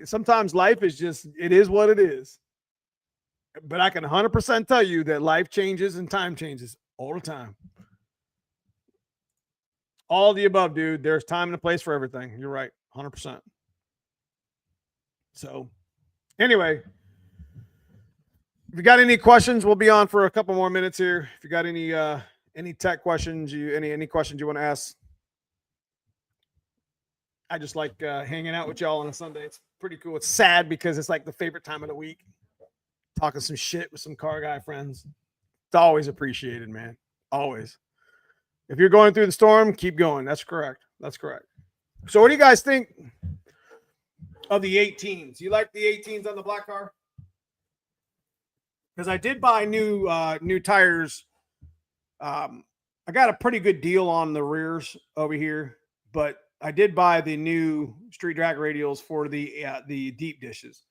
sometimes life is just, it is what it is. But I can 100% tell you that life changes and time changes all the time. All the above, dude. There's time and a place for everything. You're right. 100%. So anyway, if you got any questions, we'll be on for a couple more minutes here. If you got any tech questions, any questions you want to ask, I just like hanging out with y'all on a Sunday. It's pretty cool. It's sad because it's like the favorite time of the week. Talking some shit with some car guy friends. It's always appreciated, man. Always. If you're going through the storm, keep going. That's correct. That's correct. So what do you guys think of the 18s? You like the 18s on the black car? Because I did buy new tires. I got a pretty good deal on the rears over here, but I did buy the new street drag radials for the deep dishes.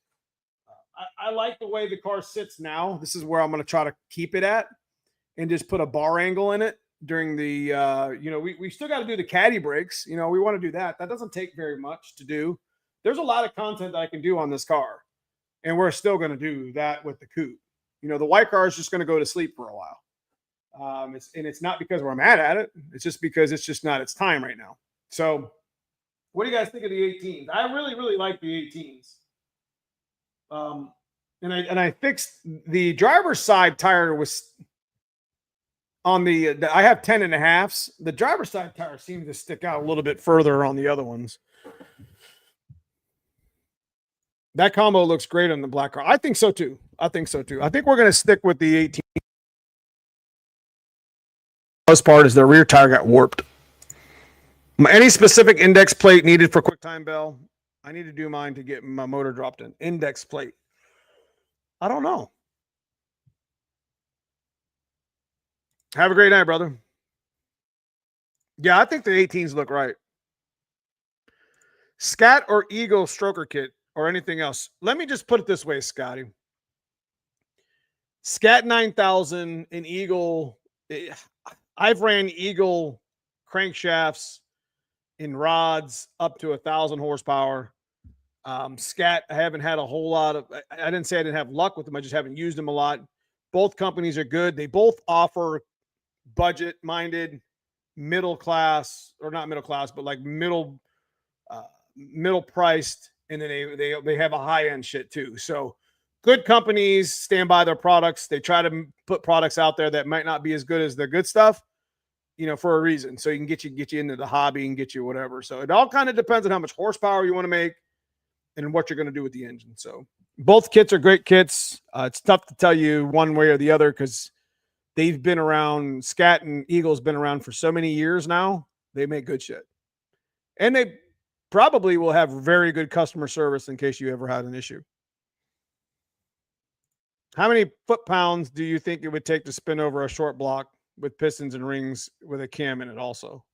I like the way the car sits now. This is where I'm going to try to keep it at and just put a bar angle in it during the, we still got to do the caddy brakes. We want to do that. That doesn't take very much to do. There's a lot of content that I can do on this car, and we're still going to do that with the coupe. The white car is just going to go to sleep for a while. It's not because we're mad at it. It's just because it's just not its time right now. So what do you guys think of the 18s? I really, really like the 18s. And I fixed the driver's side tire was on I have 10.5s. The driver's side tire seems to stick out a little bit further on the other ones. That combo looks great on the black car. I think so too. I think we're going to stick with the 18. The most part is the rear tire got warped. Any specific index plate needed for QuickTime Bell? I need to do mine to get my motor dropped in. Index plate. I don't know. Have a great night, brother. Yeah, I think the 18s look right. Scat or Eagle stroker kit or anything else. Let me just put it this way, Scotty. Scat 9000 and Eagle. I've ran Eagle crankshafts in rods up to 1,000 horsepower. Scat, I haven't had a whole lot of, I didn't say I didn't have luck with them. I just haven't used them a lot. Both companies are good. They both offer budget minded, middle class, or not middle class, but like middle priced. And then they have a high end shit too. So good companies stand by their products. They try to put products out there that might not be as good as the good stuff, for a reason. So you can get you into the hobby and get you whatever. So it all kind of depends on how much horsepower you want to make and what you're going to do with the engine. So both kits are great kits. It's tough to tell you one way or the other because they've been around. Scat and Eagle's been around for so many years now. They make good shit. And they probably will have very good customer service in case you ever had an issue. How many foot-pounds do you think it would take to spin over a short block with pistons and rings with a cam in it also?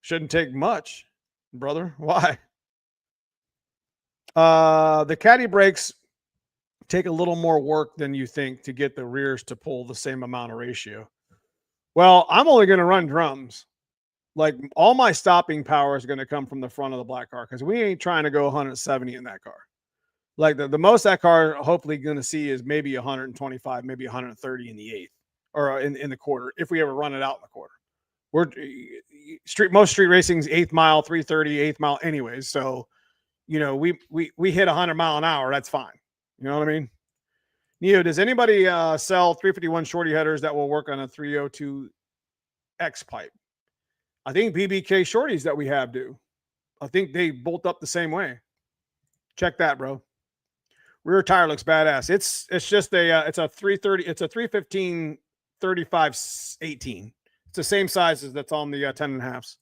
Shouldn't take much, brother. Why? The caddy brakes take a little more work than you think to get the rears to pull the same amount of ratio. Well, I'm only going to run drums. Like all my stopping power is going to come from the front of the black car because we ain't trying to go 170 in that car. Like the most that car hopefully going to see is maybe 125, maybe 130 in the eighth or in the quarter if we ever run it out in the quarter. Most street racing's eighth mile, 330, eighth mile anyways. So, we hit 100 mile an hour. That's fine. You know what I mean? Neo, does anybody sell 351 shorty headers that will work on a 302X pipe? I think BBK shorties that we have do. I think they bolt up the same way. Check that, bro. Rear tire looks badass. It's just it's a 330. It's a 315 35 18. It's the same size as that's on the 10.5s.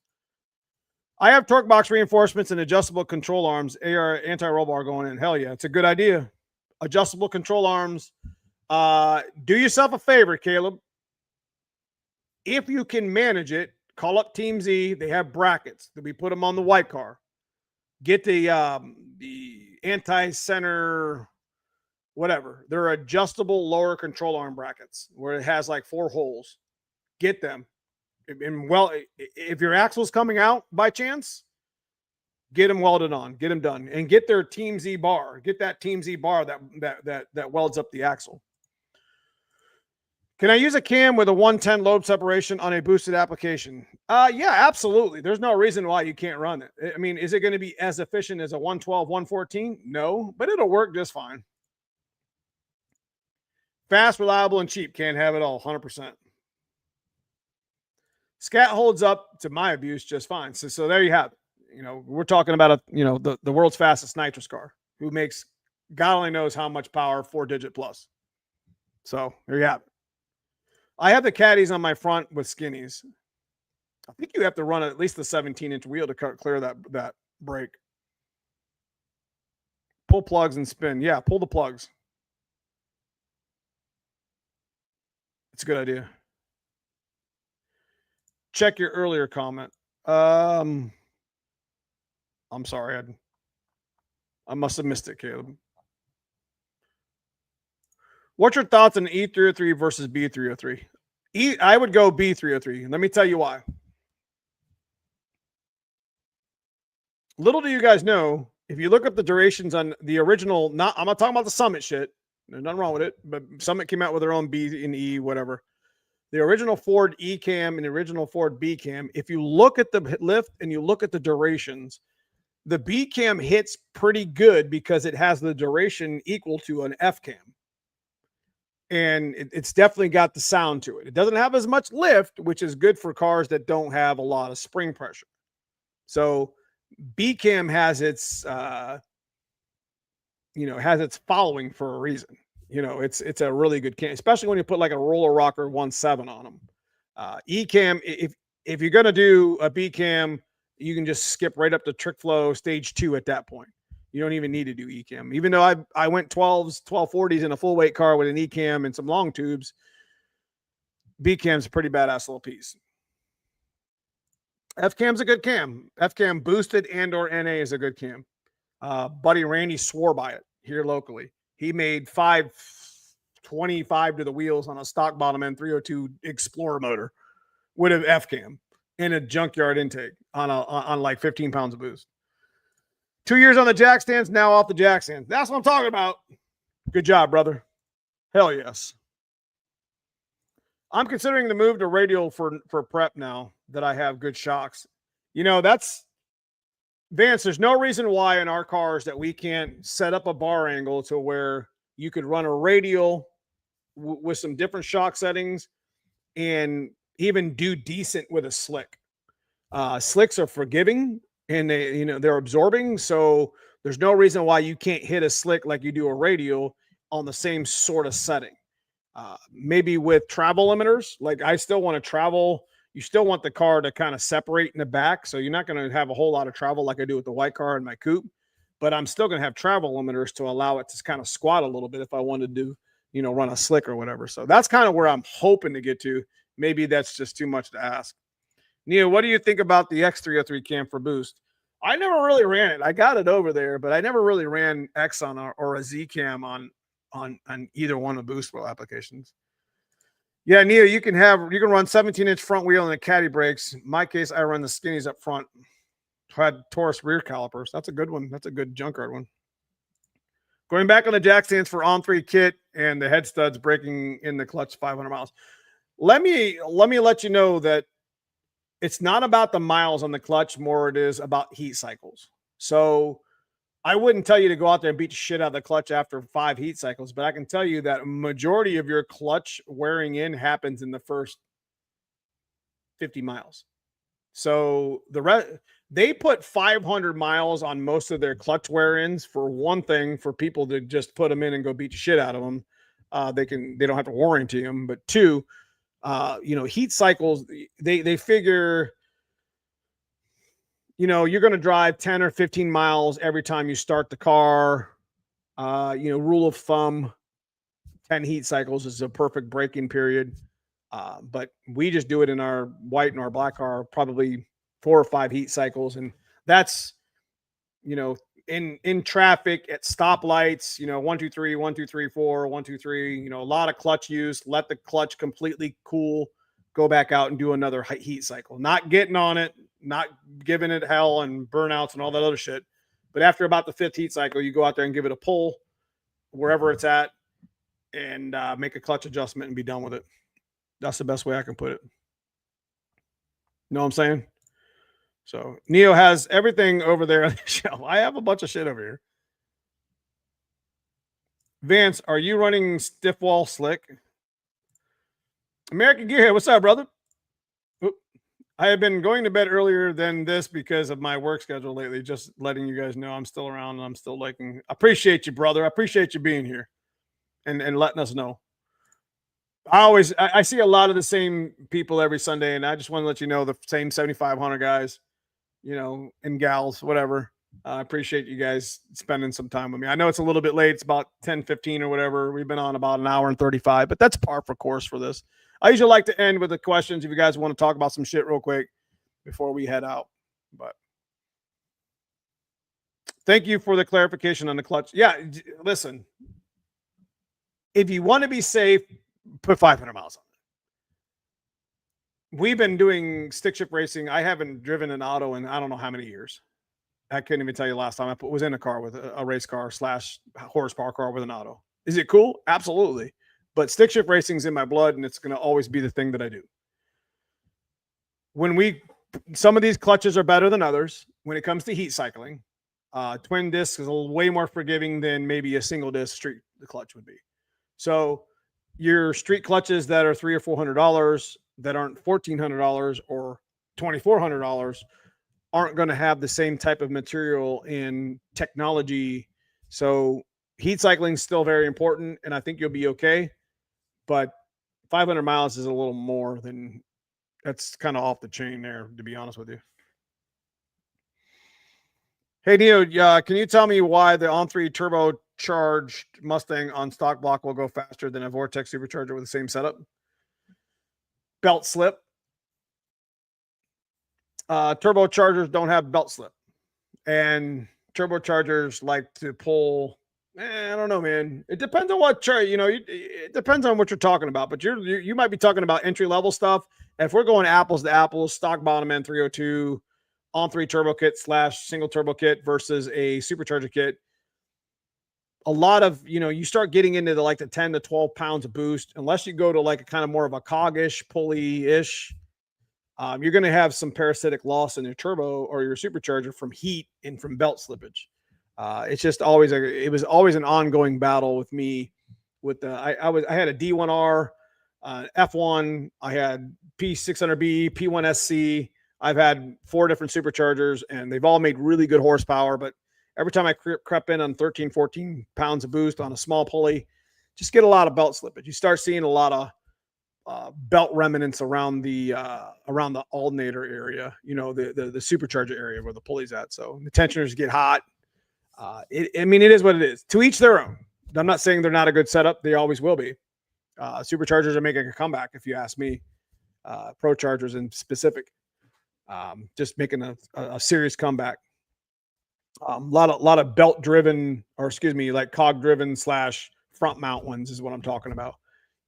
I have torque box reinforcements and adjustable control arms. AR anti-roll bar going in. Hell yeah, it's a good idea. Adjustable control arms. Do yourself a favor, Caleb. If you can manage it, call up Team Z. They have brackets. We put them on the white car. Get the anti-center, whatever. They're adjustable lower control arm brackets where it has like 4 holes. Get them. And well, if your axle's coming out by chance, get them welded on, get them done, and get their Team Z bar. Get that Team Z bar that welds up the axle. Can I use a cam with a 110 lobe separation on a boosted application? Yeah, absolutely. There's no reason why you can't run it. I mean, is it going to be as efficient as a 112, 114? No, but it'll work just fine. Fast, reliable, and cheap. Can't have it all, 100%. Scat holds up to my abuse just fine. So there you have it. You know, we're talking about the world's fastest nitrous car who makes God only knows how much power, 4-digit plus. So there you have it. I have the caddies on my front with skinnies. I think you have to run at least the 17-inch wheel to clear that brake. Pull plugs and spin. Yeah, pull the plugs. It's a good idea. Check your earlier comment. I'm sorry. I must have missed it, Caleb. What's your thoughts on E303 versus B303? I would go B303. Let me tell you why. Little do you guys know, if you look up the durations on the original, I'm not talking about the Summit shit. There's nothing wrong with it, but Summit came out with their own B and E, whatever. The original Ford E cam and the original Ford B cam, if you look at the lift and you look at the durations, the B cam hits pretty good because it has the duration equal to an F cam. And it's definitely got the sound to it. It doesn't have as much lift, which is good for cars that don't have a lot of spring pressure. So B cam has its, has its following for a reason. It's a really good cam, especially when you put like a roller rocker 1.7 on them. E cam, if you're going to do a B cam, you can just skip right up to trick flow stage 2 at that point. You don't even need to do E-cam. Even though I went 1240s in a full weight car with an E-cam and some long tubes, B-cam's a pretty badass little piece. F-cam's a good cam. F-cam boosted and or NA is a good cam. Buddy Randy swore by it here locally. He made 525 to the wheels on a stock bottom end 302 Explorer motor with an F-cam and a junkyard intake on like 15 pounds of boost. 2 years on the jack stands, now off the jack stands. That's what I'm talking about. Good job, brother. Hell yes. I'm considering the move to radial for prep now that I have good shocks. That's Vance. There's no reason why in our cars that we can't set up a bar angle to where you could run a radial with some different shock settings and even do decent with a slick. Slicks are forgiving. And they're absorbing, so there's no reason why you can't hit a slick like you do a radial on the same sort of setting. Maybe with travel limiters, like I still want to travel. You still want the car to kind of separate in the back, so you're not going to have a whole lot of travel like I do with the white car and my coupe. But I'm still going to have travel limiters to allow it to kind of squat a little bit if I wanted to, run a slick or whatever. So that's kind of where I'm hoping to get to. Maybe that's just too much to ask. Neo, what do you think about the X303 cam for boost? I never really ran it. I got it over there, but I never really ran X on or a Z cam on either one of boost wheel applications. Yeah, Neo, you can run 17-inch front wheel and the caddy brakes. In my case, I run the skinnies up front. Had Taurus rear calipers. That's a good one. That's a good junkyard one. Going back on the jack stands for on-3 kit and the head studs breaking in the clutch 500 miles. Let me let you know that it's not about the miles on the clutch, more it is about heat cycles. So I wouldn't tell you to go out there and beat the shit out of the clutch after 5 heat cycles, but I can tell you that a majority of your clutch wearing in happens in the first 50 miles. So they put 500 miles on most of their clutch wear-ins for one thing, for people to just put them in and go beat the shit out of them. They don't have to warranty them, but two, heat cycles, they figure, you're going to drive 10 or 15 miles every time you start the car. Rule of thumb, 10 heat cycles is a perfect braking period. But we just do it in our white and our black car, probably 4 or 5 heat cycles. And that's, in traffic at stoplights, 1, 2, 3, 1, 2, 3, 4, 1, 2, 3, a lot of clutch use, let the clutch completely cool, go back out and do another heat cycle, not getting on it, not giving it hell and burnouts and all that other shit. But after about the 5th heat cycle, you go out there and give it a pull wherever it's at and make a clutch adjustment and be done with it. That's the best way I can put it. Know what I'm saying? So Neo has everything over there on the shelf. I have a bunch of shit over here. Vance, are you running stiff wall slick? American Gearhead, what's up, brother? Oop. I have been going to bed earlier than this because of my work schedule lately. Just letting you guys know I'm still around and I'm still liking. Appreciate you, brother. I appreciate you being here and letting us know. I see a lot of the same people every Sunday, and I just want to let you know the same 7,500 guys, and gals, whatever. I appreciate you guys spending some time with me. I know it's a little bit late. It's about 10:15 or whatever. We've been on about an hour and 35, but that's par for course for this. I usually like to end with the questions if you guys want to talk about some shit real quick before we head out. But thank you for the clarification on the clutch. Yeah, listen. If you want to be safe, put 500 miles on it. We've been doing stick shift racing. I haven't driven an auto in I don't know how many years. I couldn't even tell you last time I was in a car with a race car / horsepower car with an auto. Is it cool? Absolutely. But stick shift racing is in my blood, and it's going to always be the thing that I do. Some of these clutches are better than others when it comes to heat cycling. Twin disc is way more forgiving than maybe a single disc street clutch would be. So your street clutches that are $300 or $400 that aren't $1,400 or $2,400 aren't going to have the same type of material and technology. So heat cycling is still very important, and I think you'll be okay. But 500 miles is a little more than that's kind of off the chain there, to be honest with you. Hey, Neo, can you tell me why the on-3 turbocharged Mustang on stock block will go faster than a Vortex supercharger with the same setup? Belt slip. Turbochargers don't have belt slip. And turbochargers like to pull. I don't know, man. It depends on what it depends on what you're talking about. But you might be talking about entry-level stuff. If we're going apples to apples, stock bottom end 302, on-3 turbo kit / single turbo kit versus a supercharger kit, a lot of, you start getting into the 10 to 12 pounds of boost, unless you go to a kind of more of a cog-ish, pulley-ish, you're going to have some parasitic loss in your turbo or your supercharger from heat and from belt slippage. It's just it was always an ongoing battle with me with I had a D1R, F1, I had P600B, P1SC. I've had 4 different superchargers, and they've all made really good horsepower. But every time I crept in on 13, 14 pounds of boost on a small pulley, just get a lot of belt slippage. You start seeing a lot of belt remnants around the alternator area, the supercharger area where the pulley's at. So the tensioners get hot. It is what it is. To each their own. I'm not saying they're not a good setup. They always will be. Superchargers are making a comeback, if you ask me. Pro chargers in specific. Just making a serious comeback. A lot of belt driven, or cog driven / front mount ones is what I'm talking about.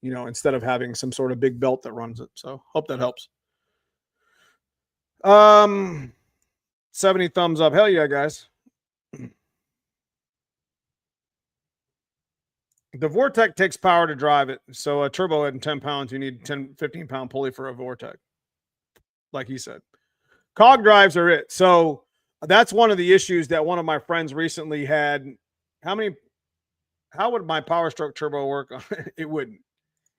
Instead of having some sort of big belt that runs it. So hope that helps. 70 thumbs up. Hell yeah, guys. The Vortex takes power to drive it. So a turbo head in 10 pounds, you need 10, 15 pound pulley for a Vortex. Like he said. Cog drives are it. So that's one of the issues that one of my friends recently had. How would my Power Stroke turbo work? It wouldn't.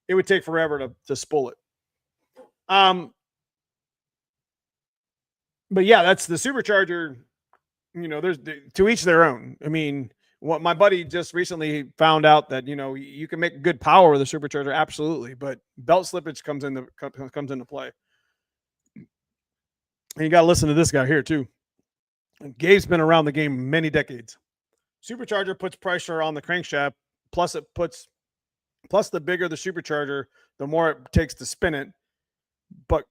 It would take forever to spool it. But yeah, that's the supercharger. There's to each their own. What my buddy just recently found out that, you can make good power with a supercharger. Absolutely. But belt slippage comes into play. And you got to listen to this guy here too. Gabe's been around the game many decades. Supercharger puts pressure on the crankshaft. Plus the bigger the supercharger, the more it takes to spin it. But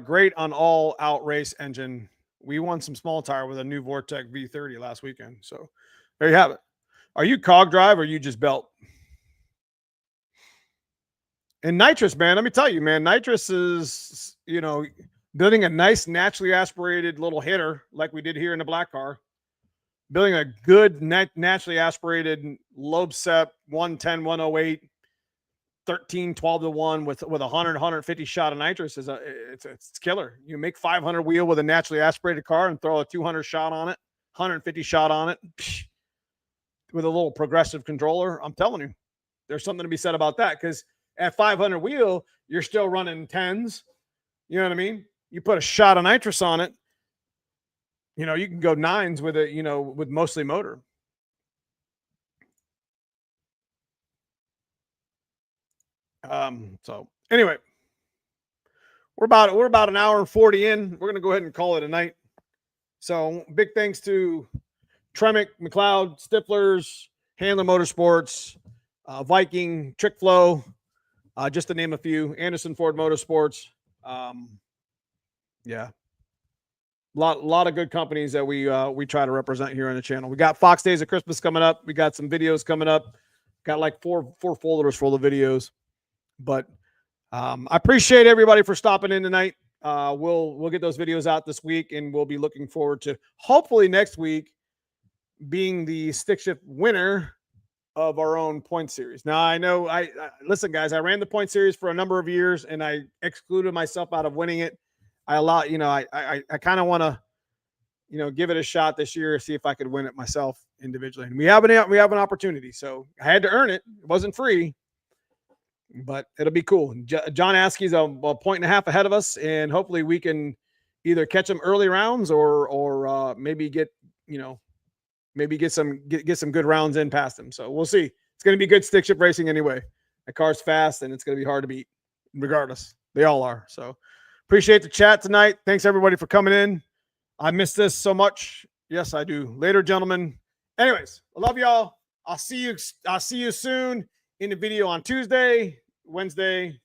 great on all out race engine. We won some small tire with a new Vortex V30 last weekend. So there you have it. Are you cog drive or are you just belt? And nitrous, man, let me tell you, man, nitrous is, building a nice naturally aspirated little hitter like we did here in the black car. Building a good naturally aspirated lobe sep 110, 108, 13, 12 to 1 with 100, 150 shot of nitrous it's killer. You make 500 wheel with a naturally aspirated car and throw a 200 shot on it, 150 shot on it with a little progressive controller. I'm telling you, there's something to be said about that, because at 500 wheel, you're still running 10s, You know what I mean? You put a shot of nitrous on it, you know, you can go 9s with it, you know, with mostly motor. So anyway, we're about an hour and 40 in. We're gonna go ahead and call it a night. So big thanks to Tremec, McLeod, Stiflers, Handler Motorsports, Viking, Trick Flow, just to name a few. Anderson Ford Motorsports. Yeah, lot of good companies that we try to represent here on the channel. We got Fox Days of Christmas coming up. We got some videos coming up. Got like four folders full of videos. But I appreciate everybody for stopping in tonight. We'll get those videos out this week, and we'll be looking forward to hopefully next week being the stick shift winner of our own point series. Now I know I listen, guys, I ran the point series for a number of years and I excluded myself out of winning it. I kind of want to, you know, give it a shot this year, see if I could win it myself individually. And we have an opportunity. So I had to earn it. It wasn't free, but it'll be cool. John Askey's a point and a half ahead of us, and hopefully we can either catch him early rounds or maybe get, you know, maybe get some good rounds in past him. So we'll see. It's going to be good stick shift racing anyway. The car's fast and it's going to be hard to beat regardless. They all are. So appreciate the chat tonight. Thanks everybody for coming in. I miss this so much. Yes, I do. Later, gentlemen. Anyways, I love y'all. I'll see you soon in the video on Tuesday, Wednesday,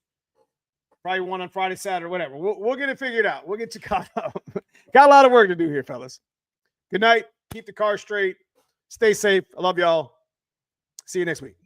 probably one on Friday, Saturday, whatever. We'll get it figured out. We'll get you caught up. Got a lot of work to do here, fellas. Good night. Keep the car straight. Stay safe. I love y'all. See you next week.